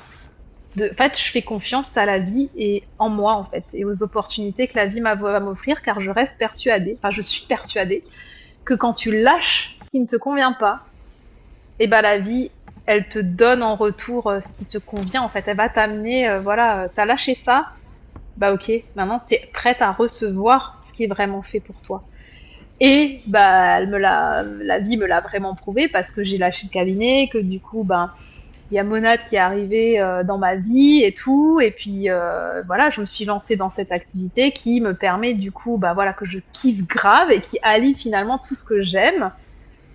S2: en fait, je fais confiance à la vie et en moi, en fait, et aux opportunités que la vie va m'offrir, car je reste persuadée, enfin, je suis persuadée que quand tu lâches ce qui ne te convient pas, et ben la vie, elle te donne en retour ce qui te convient, en fait. Elle va t'amener, voilà, t'as lâché ça, bah ok, maintenant t'es prête à recevoir ce qui est vraiment fait pour toi. Et bah la vie me l'a vraiment prouvé parce que j'ai lâché le cabinet, que du coup ben il y a Monade qui est arrivé dans ma vie et tout, et puis voilà, je me suis lancée dans cette activité qui me permet du coup bah voilà que je kiffe grave et qui allie finalement tout ce que j'aime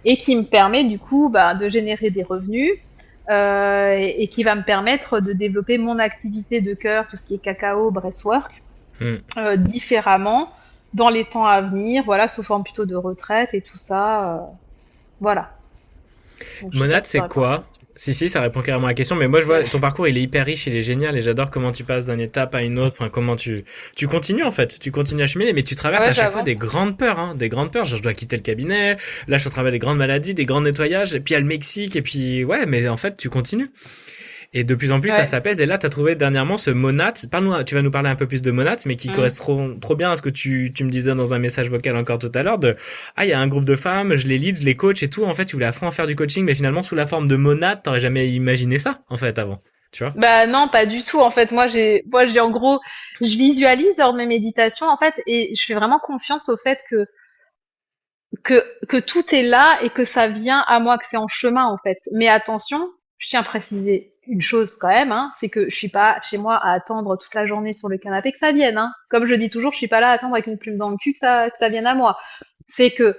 S2: et qui me permet du coup bah, de générer des revenus et qui va me permettre de développer mon activité de cœur, tout ce qui est cacao, breathwork,
S1: Mm.
S2: différemment dans les temps à venir, voilà, sous forme plutôt de retraite et tout ça, voilà. Donc je sais pas
S1: Monade,
S2: si ça
S1: c'est
S2: répond à la
S1: quoi?
S2: question.
S1: Si, si, ça répond carrément à la question, mais moi je vois
S2: Ouais.
S1: ton parcours, il est hyper riche, il est génial et j'adore comment tu passes d'une étape à une autre, enfin comment tu continues en fait, tu continues à cheminer, mais tu traverses
S2: Ouais,
S1: à chaque fois des
S2: j'avance.
S1: grandes peurs, hein, des grandes peurs, genre je dois quitter le cabinet, là je travaille des grandes maladies, des grands nettoyages, et puis il y a le Mexique, et puis ouais, mais en fait tu continues. Et de plus en plus, ça
S2: Ouais.
S1: s'apaise. Et là, tu as trouvé dernièrement ce Monat. Parle-nous, tu vas nous parler un peu plus de Monat, mais qui
S2: Mm.
S1: correspond trop bien à ce que tu me disais dans un message vocal encore tout à l'heure de, ah, il y a un groupe de femmes, je les lead, je les coach et tout. En fait, tu voulais à fond en faire du coaching, mais finalement, sous la forme de Monat, t'aurais jamais imaginé ça, en fait, avant. Tu vois?
S2: Bah non, pas du tout. En fait, moi j'ai en gros, je visualise lors de mes méditations en fait, et je fais vraiment confiance au fait que tout est là et que ça vient à moi, que c'est en chemin en fait. Mais attention, je tiens à préciser une chose quand même, hein, c'est que je suis pas chez moi à attendre toute la journée sur le canapé que ça vienne. Hein. Comme je dis toujours, je suis pas là à attendre avec une plume dans le cul que ça vienne à moi. C'est que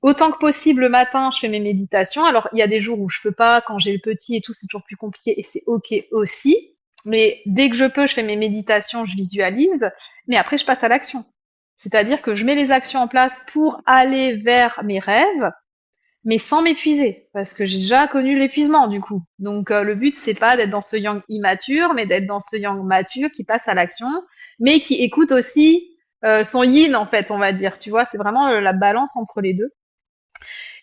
S2: autant que possible le matin, je fais mes méditations. Alors il y a des jours où je peux pas, quand j'ai le petit et tout, c'est toujours plus compliqué et c'est ok aussi. Mais dès que je peux, je fais mes méditations, je visualise. Mais après, je passe à l'action. C'est-à-dire que je mets les actions en place pour aller vers mes rêves, mais sans m'épuiser, parce que j'ai déjà connu l'épuisement du coup. Donc le but c'est pas d'être dans ce yang immature, mais d'être dans ce yang mature qui passe à l'action, mais qui écoute aussi son yin en fait, on va dire. Tu vois, c'est vraiment la balance entre les deux.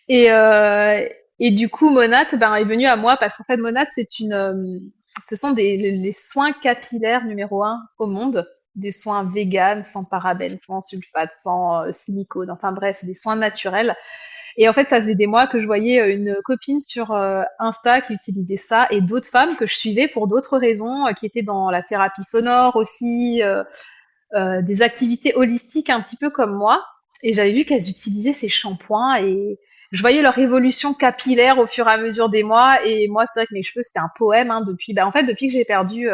S2: Et, euh, et du coup, Monat ben, est venue à moi parce qu'en fait, Monat, c'est une Ce sont les soins capillaires numéro un au monde. Des soins véganes, sans parabènes, sans sulfate, sans silicone, enfin bref, des soins naturels. Et en fait, ça faisait des mois que je voyais une copine sur Insta qui utilisait ça et d'autres femmes que je suivais pour d'autres raisons, qui étaient dans la thérapie sonore aussi, des activités holistiques un petit peu comme moi. Et j'avais vu qu'elles utilisaient ces shampoings et je voyais leur évolution capillaire au fur et à mesure des mois. Et moi, c'est vrai que mes cheveux, c'est un poème hein, depuis. En fait, depuis que j'ai perdu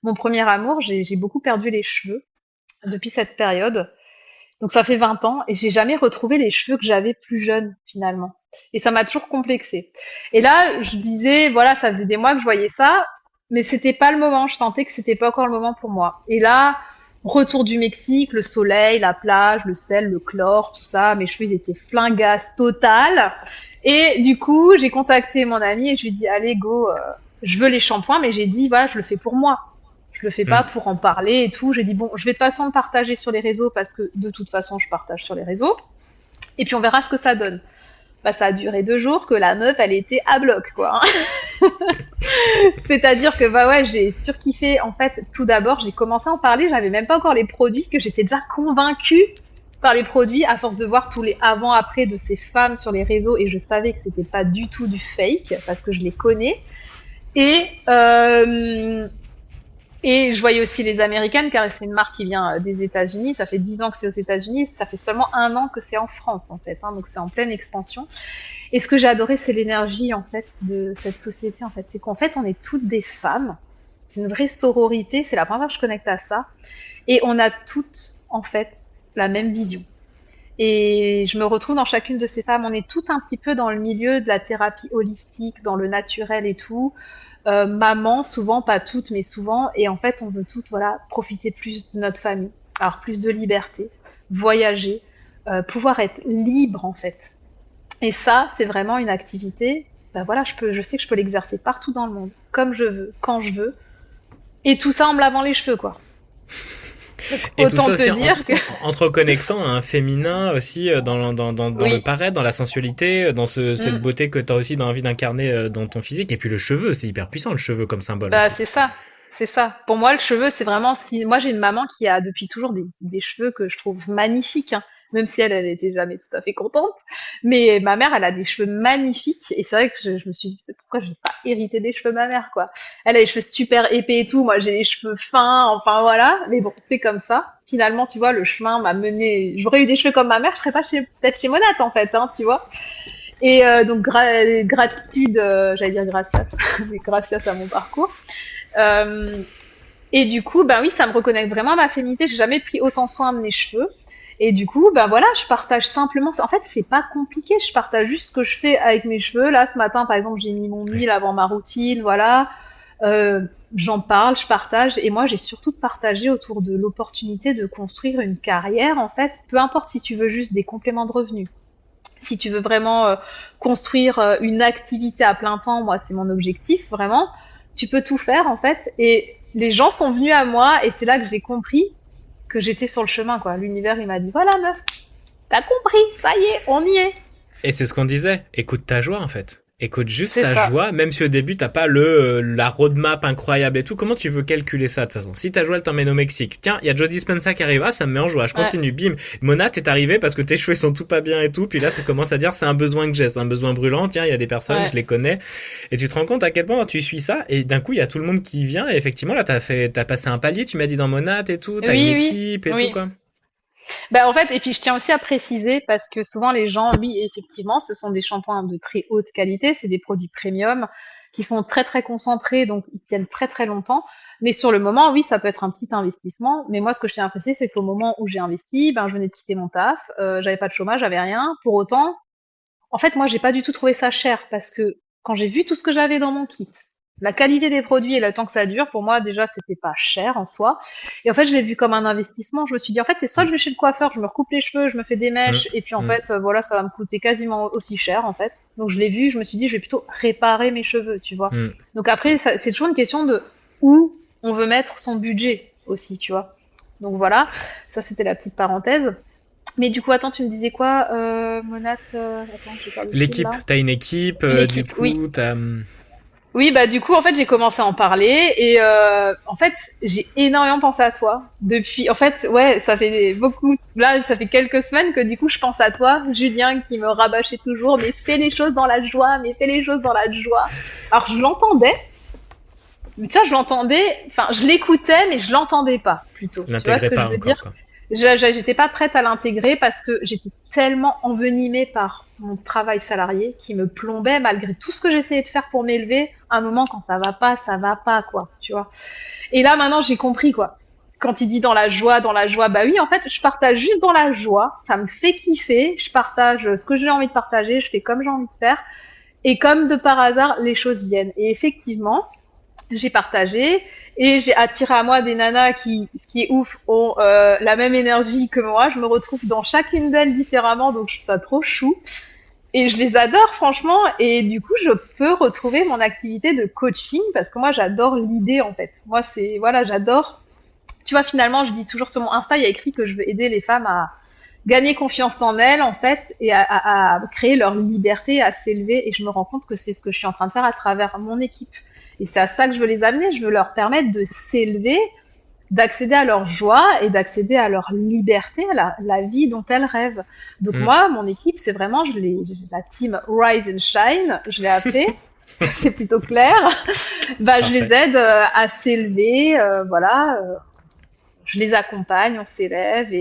S2: mon premier amour, j'ai beaucoup perdu les cheveux depuis cette période. Donc ça fait 20 ans et j'ai jamais retrouvé les cheveux que j'avais plus jeune finalement. Et ça m'a toujours complexée. Et là, je disais, voilà, ça faisait des mois que je voyais ça, mais c'était pas le moment. Je sentais que c'était pas encore le moment pour moi. Et là, retour du Mexique, le soleil, la plage, le sel, le chlore, tout ça. Mes cheveux, ils étaient flingasses totales. Et du coup, j'ai contacté mon ami et je lui ai dit, allez, go, je veux les shampoings, mais j'ai dit, voilà, je le fais pour moi. Je le fais pas
S1: Mm.
S2: pour en parler et tout. J'ai dit, bon, je vais de toute façon le partager sur les réseaux parce que de toute façon, je partage sur les réseaux. Et puis, on verra ce que ça donne. Bah, ça a duré 2 jours que la meuf, elle était à bloc, quoi. C'est-à-dire que, bah ouais, j'ai surkiffé. En fait, tout d'abord, j'ai commencé à en parler. J'avais même pas encore les produits, que j'étais déjà convaincue par les produits à force de voir tous les avant-après de ces femmes sur les réseaux. Et je savais que c'était pas du tout du fake parce que je les connais. Et, euh, et je voyais aussi les américaines, car c'est une marque qui vient des États-Unis. Ça fait 10 ans que c'est aux États-Unis. Ça fait seulement 1 an que c'est en France, en fait. Hein, donc c'est en pleine expansion. Et ce que j'ai adoré, c'est l'énergie, en fait, de cette société, en fait. C'est qu'en fait, on est toutes des femmes. C'est une vraie sororité. C'est la première fois que je connecte à ça. Et on a toutes, en fait, la même vision. Et je me retrouve dans chacune de ces femmes. On est toutes un petit peu dans le milieu de la thérapie holistique, dans le naturel et tout. Maman, souvent, pas toutes, mais souvent. Et en fait, on veut toutes, voilà, profiter plus de notre famille. Alors, plus de liberté, voyager, pouvoir être libre, en fait. Et ça, c'est vraiment une activité. Ben voilà, je sais que je peux l'exercer partout dans le monde, comme je veux, quand je veux. Et tout ça en me lavant les cheveux, quoi. Donc,
S1: Et tout
S2: autant
S1: ça
S2: te
S1: aussi
S2: dire que
S1: entre connectant à un féminin aussi dans le
S2: oui.
S1: paraître, dans la sensualité, dans cette
S2: Mm.
S1: beauté que tu as aussi envie d'incarner dans ton physique. Et puis le cheveu, c'est hyper puissant le cheveu comme symbole
S2: Bah,
S1: aussi.
S2: c'est ça. C'est ça. Pour moi, le cheveu, c'est vraiment si. Moi, j'ai une maman qui a depuis toujours des cheveux que je trouve magnifiques, hein. Même si elle était jamais tout à fait contente. Mais ma mère, elle a des cheveux magnifiques. Et c'est vrai que je me suis dit, pourquoi je vais pas hériter des cheveux de ma mère, quoi. Elle a les cheveux super épais et tout. Moi, j'ai les cheveux fins. Enfin, voilà. Mais bon, c'est comme ça. Finalement, tu vois, le chemin m'a mené. J'aurais eu des cheveux comme ma mère, je serais pas peut-être chez Monat, en fait, hein, tu vois. Et donc, gratitude, j'allais dire gracias, mais gracias à mon parcours. Euh, et du coup, ben oui, ça me reconnecte vraiment à ma féminité. J'ai jamais pris autant soin de mes cheveux. Et du coup, ben voilà, je partage simplement. En fait, c'est pas compliqué. Je partage juste ce que je fais avec mes cheveux. Là, ce matin, par exemple, j'ai mis mon huile avant ma routine. Voilà. Euh, J'en parle, je partage. Et moi, j'ai surtout partagé autour de l'opportunité de construire une carrière. En fait, peu importe si tu veux juste des compléments de revenus. Si tu veux vraiment construire une activité à plein temps, moi, c'est mon objectif, vraiment tu peux tout faire en fait. Et les gens sont venus à moi et c'est là que j'ai compris que j'étais sur le chemin quoi. L'univers il m'a dit voilà meuf, t'as compris, ça y est, on y est.
S1: Et c'est ce qu'on disait. Écoute ta joie en fait. Écoute juste
S2: C'est
S1: ta
S2: ça.
S1: joie, même si au début t'as pas la roadmap incroyable et tout. Comment tu veux calculer ça de toute façon? Si ta joie elle t'emmène au Mexique, tiens, il y a Joe Dispenza qui arrive, ah ça me met en joie, je
S2: Ouais,
S1: continue, bim. Mona t'es arrivé parce que tes cheveux sont tout pas bien et tout, puis là ça commence à dire c'est un besoin que j'ai, c'est un besoin brûlant. Tiens, il y a des personnes,
S2: ouais.
S1: je les connais, et tu te rends compte à quel point tu suis ça et d'un coup il y a tout le monde qui vient et effectivement là t'as passé un palier, tu m'as dit dans Monat et tout, t'as une
S2: Oui, oui,
S1: équipe et tout
S2: oui.
S1: quoi.
S2: Bah en fait, et puis je tiens aussi à préciser parce que souvent les gens, oui, effectivement, ce sont des shampoings de très haute qualité, c'est des produits premium qui sont très très concentrés, donc ils tiennent très très longtemps. Mais sur le moment, oui, ça peut être un petit investissement. Mais moi, ce que je tiens à préciser, c'est qu'au moment où j'ai investi, ben je venais de quitter mon taf, j'avais pas de chômage, j'avais rien. Pour autant, en fait, moi, j'ai pas du tout trouvé ça cher parce que quand j'ai vu tout ce que j'avais dans mon kit, la qualité des produits et le temps que ça dure, pour moi, déjà, c'était pas cher en soi. Et en fait, je l'ai vu comme un investissement. Je me suis dit, en fait, c'est soit je vais chez le coiffeur, je me recoupe les cheveux, je me fais des
S1: Mm,
S2: mèches, et puis en
S1: mm.
S2: fait, voilà, ça va me coûter quasiment aussi cher, en fait. Donc, je l'ai vu, je me suis dit, je vais plutôt réparer mes cheveux, tu vois.
S1: Mm.
S2: Donc après, c'est toujours une question de où on veut mettre son budget aussi, tu vois. Donc voilà, ça c'était la petite parenthèse. Mais du coup, attends, tu me disais quoi, Monat attends, j'ai perdu le fil
S1: L'équipe,
S2: là.
S1: t'as une équipe, du
S2: L'équipe, oui.
S1: coup, t'as...
S2: Oui, bah du coup, en fait, j'ai commencé à en parler et en fait, j'ai énormément pensé à toi depuis. En fait, ouais, ça fait beaucoup. Là, ça fait quelques semaines que du coup, je pense à toi, Julien, qui me rabâchait toujours. Mais fais les choses dans la joie, mais fais les choses dans la joie. Alors, je l'entendais, mais tu vois, je l'entendais. Enfin, je l'écoutais, mais je l'entendais pas plutôt. Tu vois ce
S1: L'intégrais
S2: que je
S1: pas
S2: veux dire?
S1: encore, quoi.
S2: J'étais pas prête à l'intégrer parce que j'étais tellement envenimée par mon travail salarié qui me plombait malgré tout ce que j'essayais de faire pour m'élever. À un moment, quand ça va pas, quoi, tu vois. Et là, maintenant, j'ai compris, quoi. Quand il dit dans la joie, bah oui, en fait, je partage juste dans la joie. Ça me fait kiffer. Je partage ce que j'ai envie de partager. Je fais comme j'ai envie de faire. Et comme de par hasard, les choses viennent. Et effectivement, j'ai partagé et j'ai attiré à moi des nanas qui, ce qui est ouf, ont la même énergie que moi. Je me retrouve dans chacune d'elles différemment, donc je trouve ça trop chou. Et je les adore franchement. Et du coup, je peux retrouver mon activité de coaching parce que moi, j'adore l'idée en fait. Moi, c'est voilà, j'adore. Tu vois, finalement, je dis toujours sur mon Insta, il y a écrit que je veux aider les femmes à gagner confiance en elles en fait et à créer leur liberté, à s'élever. Et je me rends compte que c'est ce que je suis en train de faire à travers mon équipe. Et c'est à ça que je veux les amener. Je veux leur permettre de s'élever, d'accéder à leur joie et d'accéder à leur liberté, à la vie dont elles rêvent. Donc
S1: Mm.
S2: moi, mon équipe, c'est vraiment la team Rise and Shine, je l'ai appelée. C'est plutôt clair. Bah, je les
S1: Parfait.
S2: aide à s'élever, voilà. Je les accompagne, on s'élève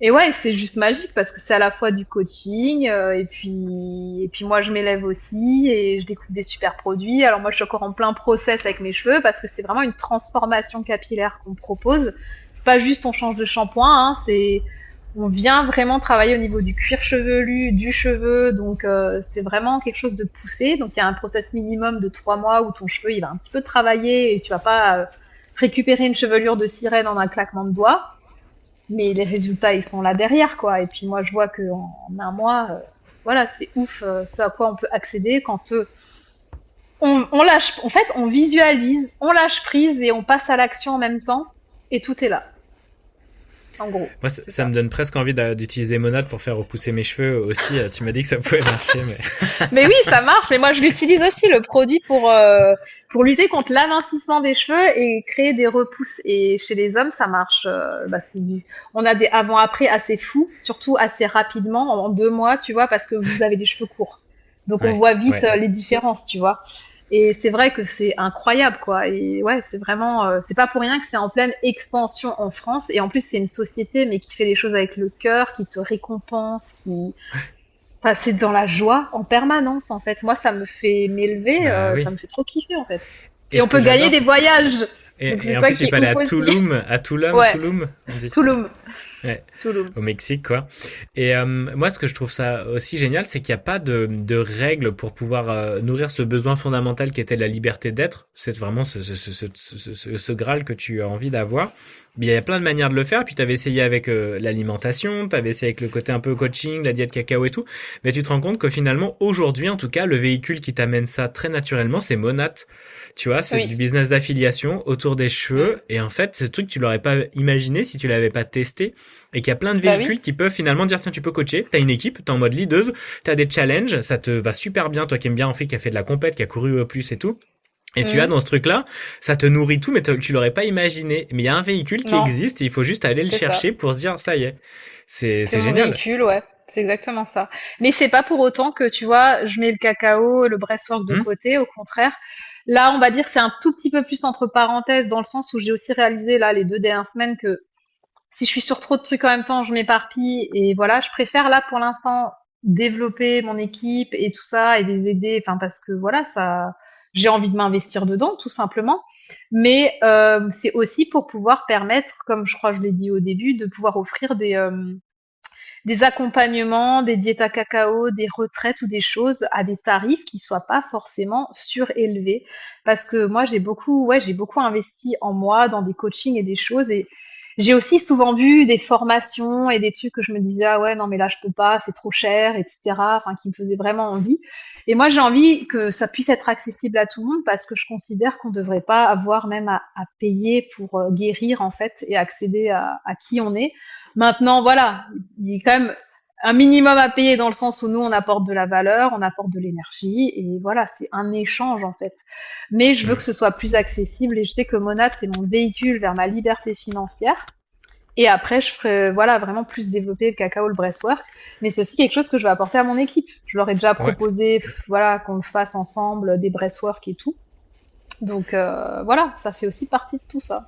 S2: et ouais, c'est juste magique parce que c'est à la fois du coaching et puis moi je m'élève aussi et je découvre des super produits. Alors moi je suis encore en plein process avec mes cheveux parce que c'est vraiment une transformation capillaire qu'on propose. C'est pas juste on change de shampoing, hein, c'est on vient vraiment travailler au niveau du cuir chevelu, du cheveu, donc c'est vraiment quelque chose de poussé. Donc il y a un process minimum de 3 mois où ton cheveu il va un petit peu travailler et tu vas pas récupérer une chevelure de sirène en un claquement de doigts. Mais les résultats, ils sont là derrière, quoi. Et puis moi, je vois que en un mois, voilà, c'est ouf ce à quoi on peut accéder quand on lâche. En fait, on visualise, on lâche prise et on passe à l'action en même temps. Et tout est là. En gros,
S1: Moi,
S2: c'est
S1: ça
S2: ça.
S1: me donne presque envie d'utiliser Monade pour faire repousser mes cheveux aussi. Tu m'as dit que ça pouvait marcher, mais
S2: Mais oui, ça marche. Mais moi, je l'utilise aussi le produit pour lutter contre l'amincissement des cheveux et créer des repousses. Et chez les hommes, ça marche. Bah, on a des avant-après assez fous, surtout assez rapidement, en 2 mois, tu vois, parce que vous avez des cheveux courts. Donc on
S1: ouais,
S2: voit vite
S1: ouais.
S2: les différences, tu vois. Et c'est vrai que c'est incroyable, quoi. Et ouais, c'est vraiment, c'est pas pour rien que c'est en pleine expansion en France. Et en plus, c'est une société, mais qui fait les choses avec le cœur, qui te récompense, qui, enfin, c'est dans la joie en permanence, en fait. Moi, ça me fait m'élever,
S1: Bah
S2: ça
S1: oui.
S2: me fait trop kiffer, en fait.
S1: Et
S2: Et on
S1: ce que
S2: peut gagner
S1: j'adore,
S2: des voyages. Donc c'est
S1: et en
S2: ça
S1: plus,
S2: qui
S1: tu
S2: est
S1: peux aller
S2: ouf aussi.
S1: À Tulum,
S2: Ouais,
S1: on dit.
S2: Tulum,
S1: Ouais.
S2: Tulum.
S1: Au Mexique, quoi. Et moi, ce que je trouve ça aussi génial, c'est qu'il n'y a pas de règles pour pouvoir nourrir ce besoin fondamental qui était la liberté d'être. C'est vraiment ce Graal que tu as envie d'avoir. Mais il y a plein de manières de le faire. Puis tu avais essayé avec l'alimentation, tu avais essayé avec le côté un peu coaching, la diète cacao et tout. Mais tu te rends compte que finalement, aujourd'hui, en tout cas, le véhicule qui t'amène ça très naturellement, c'est Monat. Tu vois, c'est
S2: Oui.
S1: du business d'affiliation autour des
S2: Mm.
S1: cheveux. Et en fait, ce truc, tu l'aurais pas imaginé si tu l'avais pas testé et qu'il y a plein de
S2: Bah oui,
S1: véhicules qui peuvent finalement dire tiens tu peux coacher, t'as une équipe, t'es en mode leaduse, t'as des challenges, ça te va super bien, toi qui aimes bien en fait qui a fait de la compète, qui a couru au plus et tout. Et tu as
S2: mm.
S1: dans ce truc-là, ça te nourrit tout, mais tu l'aurais pas imaginé. Mais il y a un véhicule qui
S2: Non,
S1: existe et il faut juste aller le
S2: c'est ça.
S1: chercher pour se dire ça y est.
S2: C'est
S1: C'est
S2: mon
S1: génial.
S2: véhicule, ouais. C'est exactement ça. Mais c'est pas pour autant que, tu vois, je mets le cacao, le breastwork de
S1: Hmm.
S2: côté. Au contraire, là, on va dire que c'est un tout petit peu plus entre parenthèses dans le sens où j'ai aussi réalisé là les 2 dernières semaines que si je suis sur trop de trucs en même temps, je m'éparpille et voilà, je préfère là pour l'instant développer mon équipe et tout ça et les aider, enfin parce que voilà, ça, j'ai envie de m'investir dedans tout simplement. Mais c'est aussi pour pouvoir permettre, comme je crois que je l'ai dit au début, de pouvoir offrir des accompagnements, des diètes à cacao, des retraites ou des choses à des tarifs qui soient pas forcément surélevés. Parce que moi, j'ai beaucoup investi en moi, dans des coachings et des choses. Et j'ai aussi souvent vu des formations et des trucs que je me disais, ah ouais, non, mais là, je peux pas, c'est trop cher, etc. Enfin, qui me faisaient vraiment envie. Et moi, j'ai envie que ça puisse être accessible à tout le monde parce que je considère qu'on devrait pas avoir même à payer pour guérir, en fait, et accéder à qui on est. Maintenant, voilà, il est quand même un minimum à payer dans le sens où nous on apporte de la valeur, on apporte de l'énergie et voilà, c'est un échange en fait. Mais je veux que ce soit plus accessible et je sais que Monad c'est mon véhicule vers ma liberté financière. Et après, je ferai, voilà, vraiment plus développer le cacao, le breastwork. Mais c'est aussi quelque chose que je vais apporter à mon équipe. Je leur ai déjà
S1: Ouais.
S2: proposé, voilà, qu'on le fasse ensemble, des breastwork et tout. Donc, voilà, ça fait aussi partie de tout ça.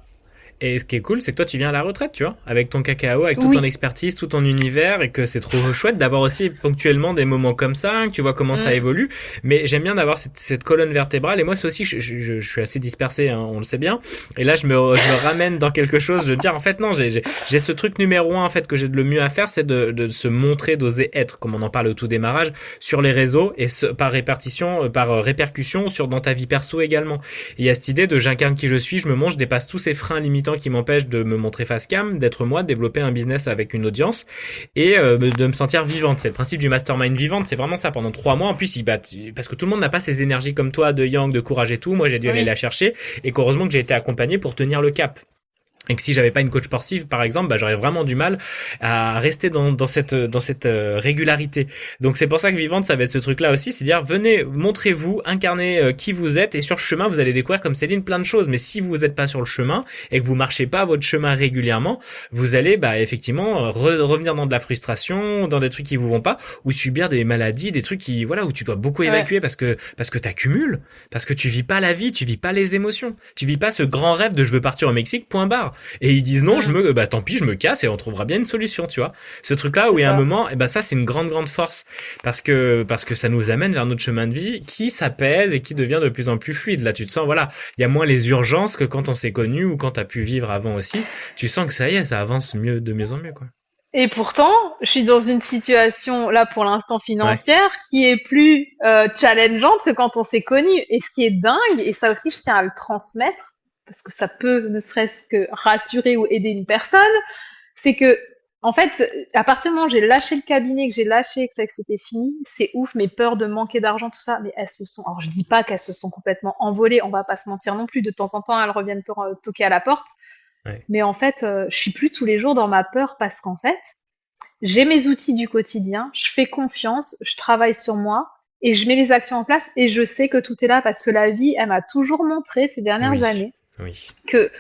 S1: Et ce qui est cool, c'est que toi, tu viens à la retraite, tu vois, avec ton cacao, avec toute ton
S2: Oui.
S1: expertise, tout ton univers, et que c'est trop chouette d'avoir aussi ponctuellement des moments comme ça, que tu vois comment ça
S2: Mm.
S1: évolue. Mais j'aime bien d'avoir cette colonne vertébrale. Et moi, c'est aussi, je suis assez dispersé, hein, on le sait bien. Et là, je me ramène dans quelque chose de dire, en fait, non, j'ai ce truc numéro un, en fait, que j'ai de le mieux à faire, c'est de se montrer, d'oser être, comme on en parle au tout démarrage, sur les réseaux et par répartition, par répercussion dans ta vie perso également. Et il y a cette idée de j'incarne qui je suis, je me montre, je dépasse tous ces freins limitants qui m'empêchent de me montrer face cam, d'être moi, de développer un business avec une audience et de me sentir vivante. C'est le principe du mastermind vivante, c'est vraiment ça. Pendant 3 mois, en plus, parce que tout le monde n'a pas ces énergies comme toi, de yang, de courage et tout. Moi, j'ai dû aller
S2: Oui.
S1: la chercher et qu'heureusement que j'ai été accompagné pour tenir le cap. Et que si j'avais pas une coach sportive, par exemple, bah, j'aurais vraiment du mal à rester dans cette régularité. Donc c'est pour ça que Vivante, ça va être ce truc-là aussi, c'est dire venez, montrez-vous, incarnez qui vous êtes, et sur le chemin, vous allez découvrir comme Céline plein de choses. Mais si vous n'êtes pas sur le chemin et que vous marchez pas votre chemin régulièrement, vous allez bah effectivement revenir dans de la frustration, dans des trucs qui vous vont pas, ou subir des maladies, des trucs qui voilà où tu dois beaucoup
S2: Ouais.
S1: évacuer parce que t'accumules, parce que tu vis pas la vie, tu vis pas les émotions, tu vis pas ce grand rêve de je veux partir au Mexique, point barre. Et ils disent non,
S2: Mm.
S1: bah tant pis, je me casse et on trouvera bien une solution, tu vois. Ce truc-là où
S2: C'est
S1: il y a un
S2: ça.
S1: moment, et ben ça c'est une grande force parce que ça nous amène vers notre chemin de vie qui s'apaise et qui devient de plus en plus fluide. Là, tu te sens voilà, il y a moins les urgences que quand on s'est connu ou quand t'as pu vivre avant aussi. Tu sens que ça y est, ça avance mieux de mieux en mieux quoi.
S2: Et pourtant, je suis dans une situation, là, pour l'instant
S1: Ouais,
S2: financière, qui est plus challengeante que quand on s'est connus. Et ce qui est dingue, et ça aussi, je tiens à le transmettre, parce que ça peut ne serait-ce que rassurer ou aider une personne, c'est que, en fait, à partir du moment où j'ai lâché le cabinet, que j'ai lâché, que c'était fini, c'est ouf, mes peurs de manquer d'argent, tout ça, mais elles se sont, alors je dis pas qu'elles se sont complètement envolées, on va pas se mentir non plus, de temps en temps, elles reviennent toquer à la porte,
S1: ouais.
S2: mais en fait, je suis plus tous les jours dans ma peur parce qu'en fait, j'ai mes outils du quotidien, je fais confiance, je travaille sur moi et je mets les actions en place et je sais que tout est là parce que la vie, elle m'a toujours montré ces dernières
S1: Oui.
S2: années
S1: Oui.
S2: que,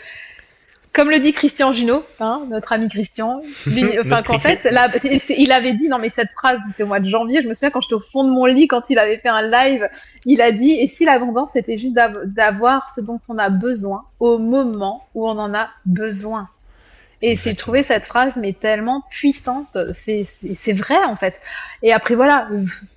S2: comme le dit Christian Junot, hein, notre ami Christian, enfin
S1: Notre
S2: qu'en
S1: criquet.
S2: fait, là, il avait dit, non mais cette phrase, c'était au mois de janvier, je me souviens quand j'étais au fond de mon lit, quand il avait fait un live, il a dit, et si l'abondance c'était juste d'avoir ce dont on a besoin au moment où on en a besoin. Et j'ai
S1: Exactement.
S2: trouvé cette phrase mais tellement puissante, c'est vrai en fait. Et après voilà,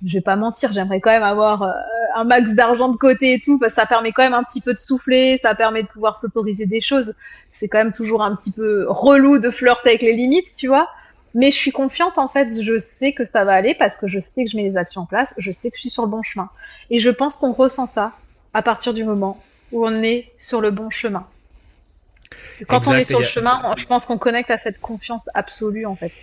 S2: je vais pas mentir, j'aimerais quand même avoir un max d'argent de côté et tout, parce que ça permet quand même un petit peu de souffler, ça permet de pouvoir s'autoriser des choses. C'est quand même toujours un petit peu relou de flirter avec les limites, tu vois. Mais je suis confiante en fait, je sais que ça va aller parce que je sais que je mets les actions en place, je sais que je suis sur le bon chemin. Et je pense qu'on ressent ça à partir du moment où on est sur le bon chemin. Quand on est
S1: Exact.
S2: sur le chemin, je pense qu'on connecte à cette confiance absolue, en fait.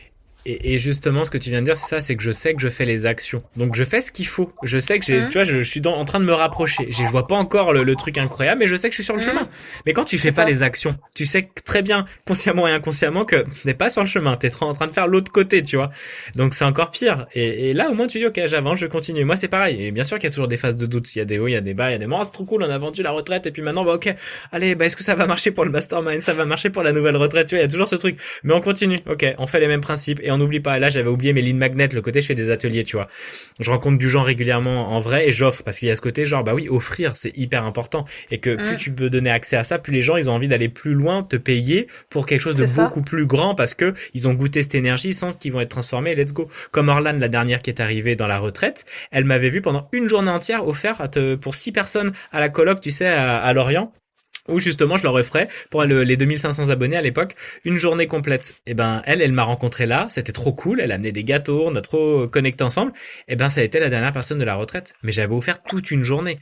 S1: Et justement, ce que tu viens de dire, c'est ça, c'est que je sais que je fais les actions. Donc je fais ce qu'il faut. Je sais que tu
S2: Mmh,
S1: vois, je suis en train de me rapprocher. Je vois pas encore le truc incroyable, mais je sais que je suis sur le
S2: mmh,
S1: chemin. Mais quand tu
S2: c'est
S1: fais pas
S2: ça.
S1: les actions, tu sais très bien, consciemment et inconsciemment, que tu n'es pas sur le chemin. T'es en train de faire l'autre côté, tu vois. Donc c'est encore pire. Et là, au moins, tu dis, ok, j'avance, je continue. Moi, c'est pareil. Et bien sûr qu'il y a toujours des phases de doute. Il y a des hauts, il y a des bas, il y a des moments, ah, c'est trop cool, on a vendu la retraite, et puis maintenant, bah, ok, allez, bah, est-ce que ça va marcher pour le mastermind? Ça va marcher pour la nouvelle retraite? Tu vois, il y a toujours ce truc. Mais on continue. Ok, on fait les mêmes principes et on n'oublie pas. Là, j'avais oublié mes lead magnets, le côté je fais des ateliers, tu vois. Je rencontre du genre régulièrement en vrai et j'offre parce qu'il y a ce côté genre bah oui, offrir, c'est hyper important et que plus
S2: Mmh,
S1: tu peux donner accès à ça, plus les gens ils ont envie d'aller plus loin, te payer pour quelque chose de
S2: c'est ça.
S1: beaucoup plus grand parce que ils ont goûté cette énergie, ils sentent qu'ils vont être transformés, let's go. Comme Orlan, la dernière qui est arrivée dans la retraite, elle m'avait vu pendant une journée entière offert pour 6 personnes à la coloc, tu sais, à Lorient, où justement je leur offrais pour les 2500 abonnés à l'époque une journée complète. Et ben elle m'a rencontré là, c'était trop cool, elle a amené des gâteaux, on a trop connecté ensemble. Et ben ça a été la dernière personne de la retraite, mais j'avais offert toute une journée.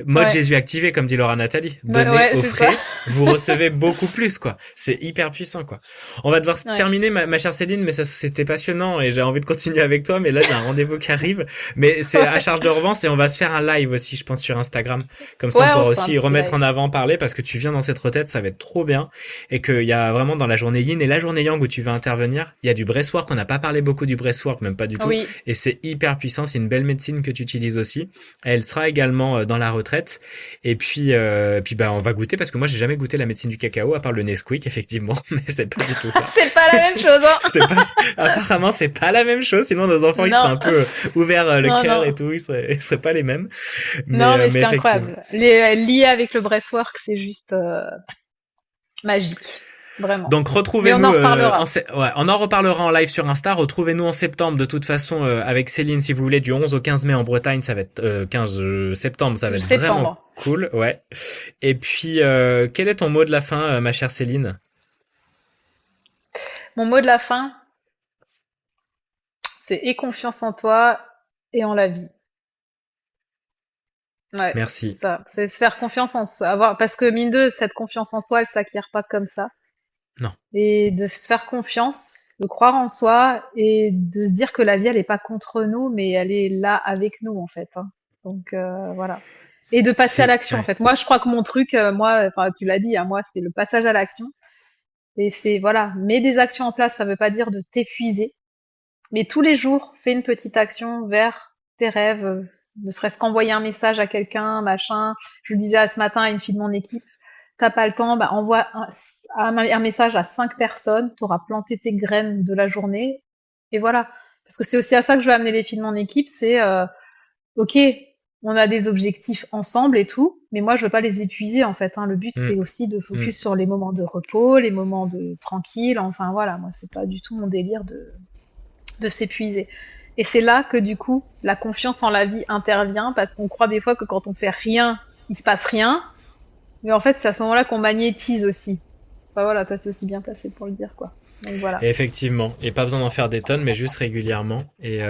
S1: Mode
S2: Ouais,
S1: Jésus activé comme dit Laura Nathalie,
S2: ouais,
S1: donnez,
S2: ouais, c'est ça.
S1: offrez, vous recevez beaucoup plus quoi. C'est hyper puissant quoi. On va devoir
S2: Ouais.
S1: terminer ma chère Céline, mais ça c'était passionnant et j'ai envie de continuer avec toi, mais là j'ai un rendez-vous qui arrive, mais c'est à
S2: Ouais.
S1: charge de revanche et on va se faire un live aussi je pense sur Instagram. Comme ça on
S2: Ouais, on
S1: pourra
S2: se fait un
S1: aussi
S2: petit
S1: remettre
S2: live.
S1: en avant parler parce que que tu viens dans cette retraite, ça va être trop bien, et qu'il y a vraiment dans la journée yin et la journée yang où tu vas intervenir, il y a du breathwork, on n'a pas parlé beaucoup du breathwork, même pas du tout,
S2: Oui.
S1: et c'est hyper puissant, c'est une belle médecine que tu utilises aussi. Elle sera également dans la retraite, et puis bah on va goûter, parce que moi j'ai jamais goûté la médecine du cacao, à part le Nesquik, effectivement, mais c'est pas du tout ça.
S2: C'est pas la même chose, hein.
S1: Apparemment, c'est pas la même chose, sinon nos enfants ils seraient un peu ouverts le cœur et tout, ils seraient pas les mêmes.
S2: Mais c'est incroyable. Lié avec le breathwork, c'est juste magique. Vraiment.
S1: Donc retrouvez-nous, on en reparlera en live sur Insta, retrouvez-nous en septembre de toute façon avec Céline si vous voulez, du 11 au 15 mai en Bretagne, ça va être 15 septembre, ça va être vraiment cool, ouais. Et puis quel est ton mot de la fin ma chère Céline?
S2: Mon mot de la fin, c'est aie confiance en toi et en la vie. Ouais.
S1: Merci.
S2: C'est se faire confiance en soi, parce que mine de cette confiance en soi, elle s'acquiert pas comme ça.
S1: Non.
S2: Et de se faire confiance, de croire en soi et de se dire que la vie elle est pas contre nous, mais elle est là avec nous en fait. Hein. Donc voilà. Et de passer à l'action en fait. Moi, je crois que mon truc, enfin tu l'as dit, hein, moi c'est le passage à l'action. Et c'est voilà, mets des actions en place. Ça veut pas dire de t'épuiser, mais tous les jours, fais une petite action vers tes rêves. Ne serait-ce qu'envoyer un message à quelqu'un, machin. Je le disais ce matin à une fille de mon équipe, t'as pas le temps, bah envoie un message à 5 personnes, t'auras planté tes graines de la journée, et voilà. Parce que c'est aussi à ça que je veux amener les filles de mon équipe, c'est ok, on a des objectifs ensemble et tout, mais moi je veux pas les épuiser en fait. Hein. Le but c'est aussi de focus sur les moments de repos, les moments de tranquille, enfin voilà, moi c'est pas du tout mon délire de s'épuiser. Et c'est là que du coup, la confiance en la vie intervient, parce qu'on croit des fois que quand on fait rien, il se passe rien. Mais en fait, c'est à ce moment-là qu'on magnétise aussi. Enfin voilà, toi t'es aussi bien placé pour le dire, quoi. Donc voilà.
S1: Et effectivement, et pas besoin d'en faire des tonnes, mais juste régulièrement. Et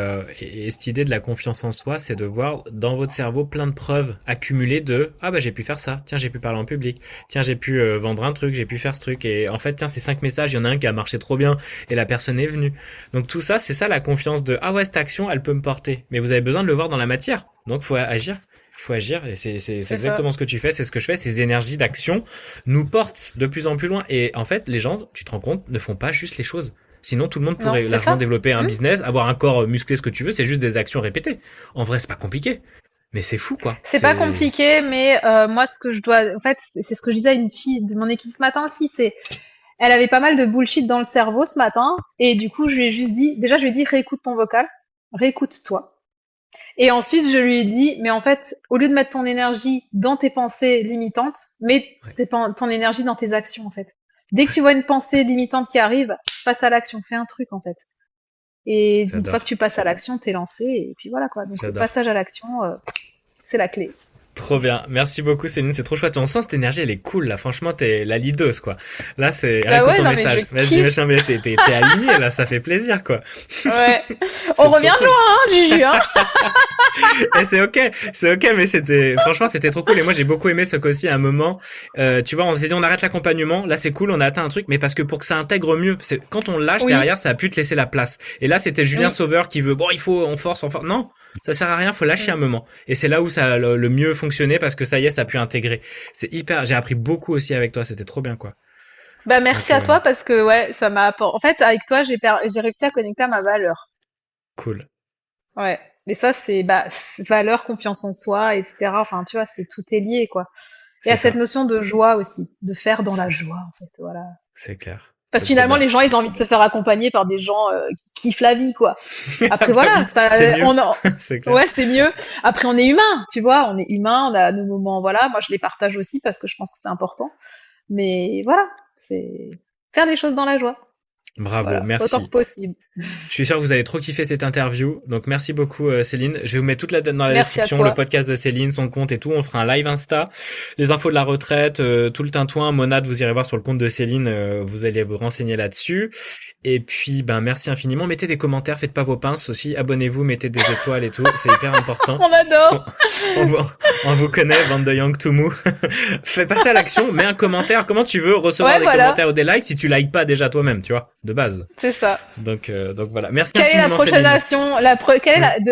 S1: cette idée de la confiance en soi, c'est de voir dans votre cerveau plein de preuves accumulées de ah bah j'ai pu faire ça, tiens j'ai pu parler en public, tiens j'ai pu vendre un truc, j'ai pu faire ce truc, et en fait tiens ces 5 messages, il y en a un qui a marché trop bien et la personne est venue. Donc tout ça, c'est ça la confiance de ah ouais cette action elle peut me porter, mais vous avez besoin de le voir dans la matière, donc faut agir. Il faut agir, et c'est exactement ce que tu fais, c'est ce que je fais. Ces énergies d'action nous portent de plus en plus loin, et en fait les gens, tu te rends compte, ne font pas juste les choses. Sinon tout le monde pourrait largement développer un business, avoir un corps musclé, ce que tu veux, c'est juste des actions répétées. En vrai c'est pas compliqué, mais c'est fou quoi.
S2: C'est pas compliqué, mais moi ce que je dois, en fait c'est ce que je disais à une fille de mon équipe ce matin aussi, c'est elle avait pas mal de bullshit dans le cerveau ce matin, et du coup je lui ai juste dit, déjà je lui ai dit réécoute ton vocal, réécoute-toi. Et ensuite, je lui ai dit, mais en fait, au lieu de mettre ton énergie dans tes pensées limitantes, mets ton énergie dans tes actions, en fait. Dès que tu vois une pensée limitante qui arrive, passe à l'action, fais un truc, en fait. Et une fois que tu passes à l'action, t'es lancé, et puis voilà, quoi. Donc, le passage à l'action, c'est la clé.
S1: Trop bien. Merci beaucoup, Céline. C'est trop chouette. On sent cette énergie, elle est cool, là. Franchement, t'es la leaduse, quoi. Là, c'est, réponds ton message. Vas-y, machin, mais t'es aligné, là. Ça fait plaisir, quoi.
S2: Ouais. On revient de loin, hein, Juju, hein.
S1: Et c'est ok, mais franchement, c'était trop cool. Et moi, j'ai beaucoup aimé ce qu'aussi, à un moment, tu vois, on s'est dit, on arrête l'accompagnement. Là, c'est cool, on a atteint un truc, mais parce que pour que ça intègre mieux, quand on lâche derrière, ça a pu te laisser la place. Et là, c'était Julien Sauveur qui veut, bon, on force. Non. Ça sert à rien, faut lâcher un moment. Et c'est là où ça a le mieux fonctionné, parce que ça y est, ça a pu intégrer. J'ai appris beaucoup aussi avec toi, c'était trop bien, quoi.
S2: Bah, merci à toi, parce que, ça m'a apporté. En fait, avec toi, j'ai réussi à connecter à ma valeur.
S1: Cool.
S2: Ouais. Et ça, c'est, valeur, confiance en soi, etc. Enfin, tu vois, tout est lié, quoi. Et à cette notion de joie aussi, de faire dans la joie, en fait, voilà.
S1: C'est clair.
S2: Parce que finalement, les gens, ils ont envie de se faire accompagner par des gens qui kiffent la vie, quoi. Après, voilà,
S1: c'est mieux. C'est clair.
S2: Ouais, c'est mieux. Après, on est humain, tu vois, on est humain, on a nos moments, voilà. Moi, je les partage aussi parce que je pense que c'est important. Mais voilà, c'est faire les choses dans la joie.
S1: Bravo, merci.
S2: Autant que possible.
S1: Je suis sûr que vous allez trop kiffer cette interview. Donc merci beaucoup Céline. Je vais vous mettre toute la dans la description, le podcast de Céline, son compte et tout. On fera un live Insta, les infos de la retraite, tout le tintouin, Monade, vous irez voir sur le compte de Céline, vous allez vous renseigner là-dessus. Et puis merci infiniment. Mettez des commentaires, faites pas vos pinces aussi. Abonnez-vous, mettez des étoiles et tout, c'est hyper important.
S2: On adore.
S1: On vous connaît, bande de Yang Tumu. Fais passer à l'action, mets un commentaire. Comment tu veux recevoir des commentaires ou des likes si tu likes pas déjà toi-même, tu vois? de base.
S2: C'est ça.
S1: Donc voilà. Merci
S2: Quelle est la
S1: infiniment,
S2: prochaine
S1: Céline.
S2: action,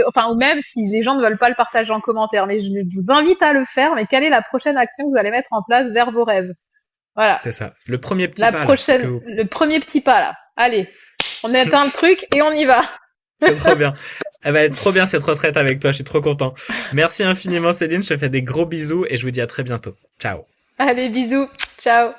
S2: enfin, ou même si les gens ne veulent pas le partager en commentaire, mais je vous invite à le faire, mais quelle est la prochaine action que vous allez mettre en place vers vos rêves? Voilà.
S1: C'est ça. Le premier petit
S2: La
S1: pas, là,
S2: prochaine, le premier petit pas, là. Allez. On éteint le truc et on y va.
S1: C'est trop bien. Elle va être trop bien cette retraite avec toi, je suis trop content. Merci infiniment Céline, je te fais des gros bisous et je vous dis à très bientôt. Ciao.
S2: Allez, bisous. Ciao.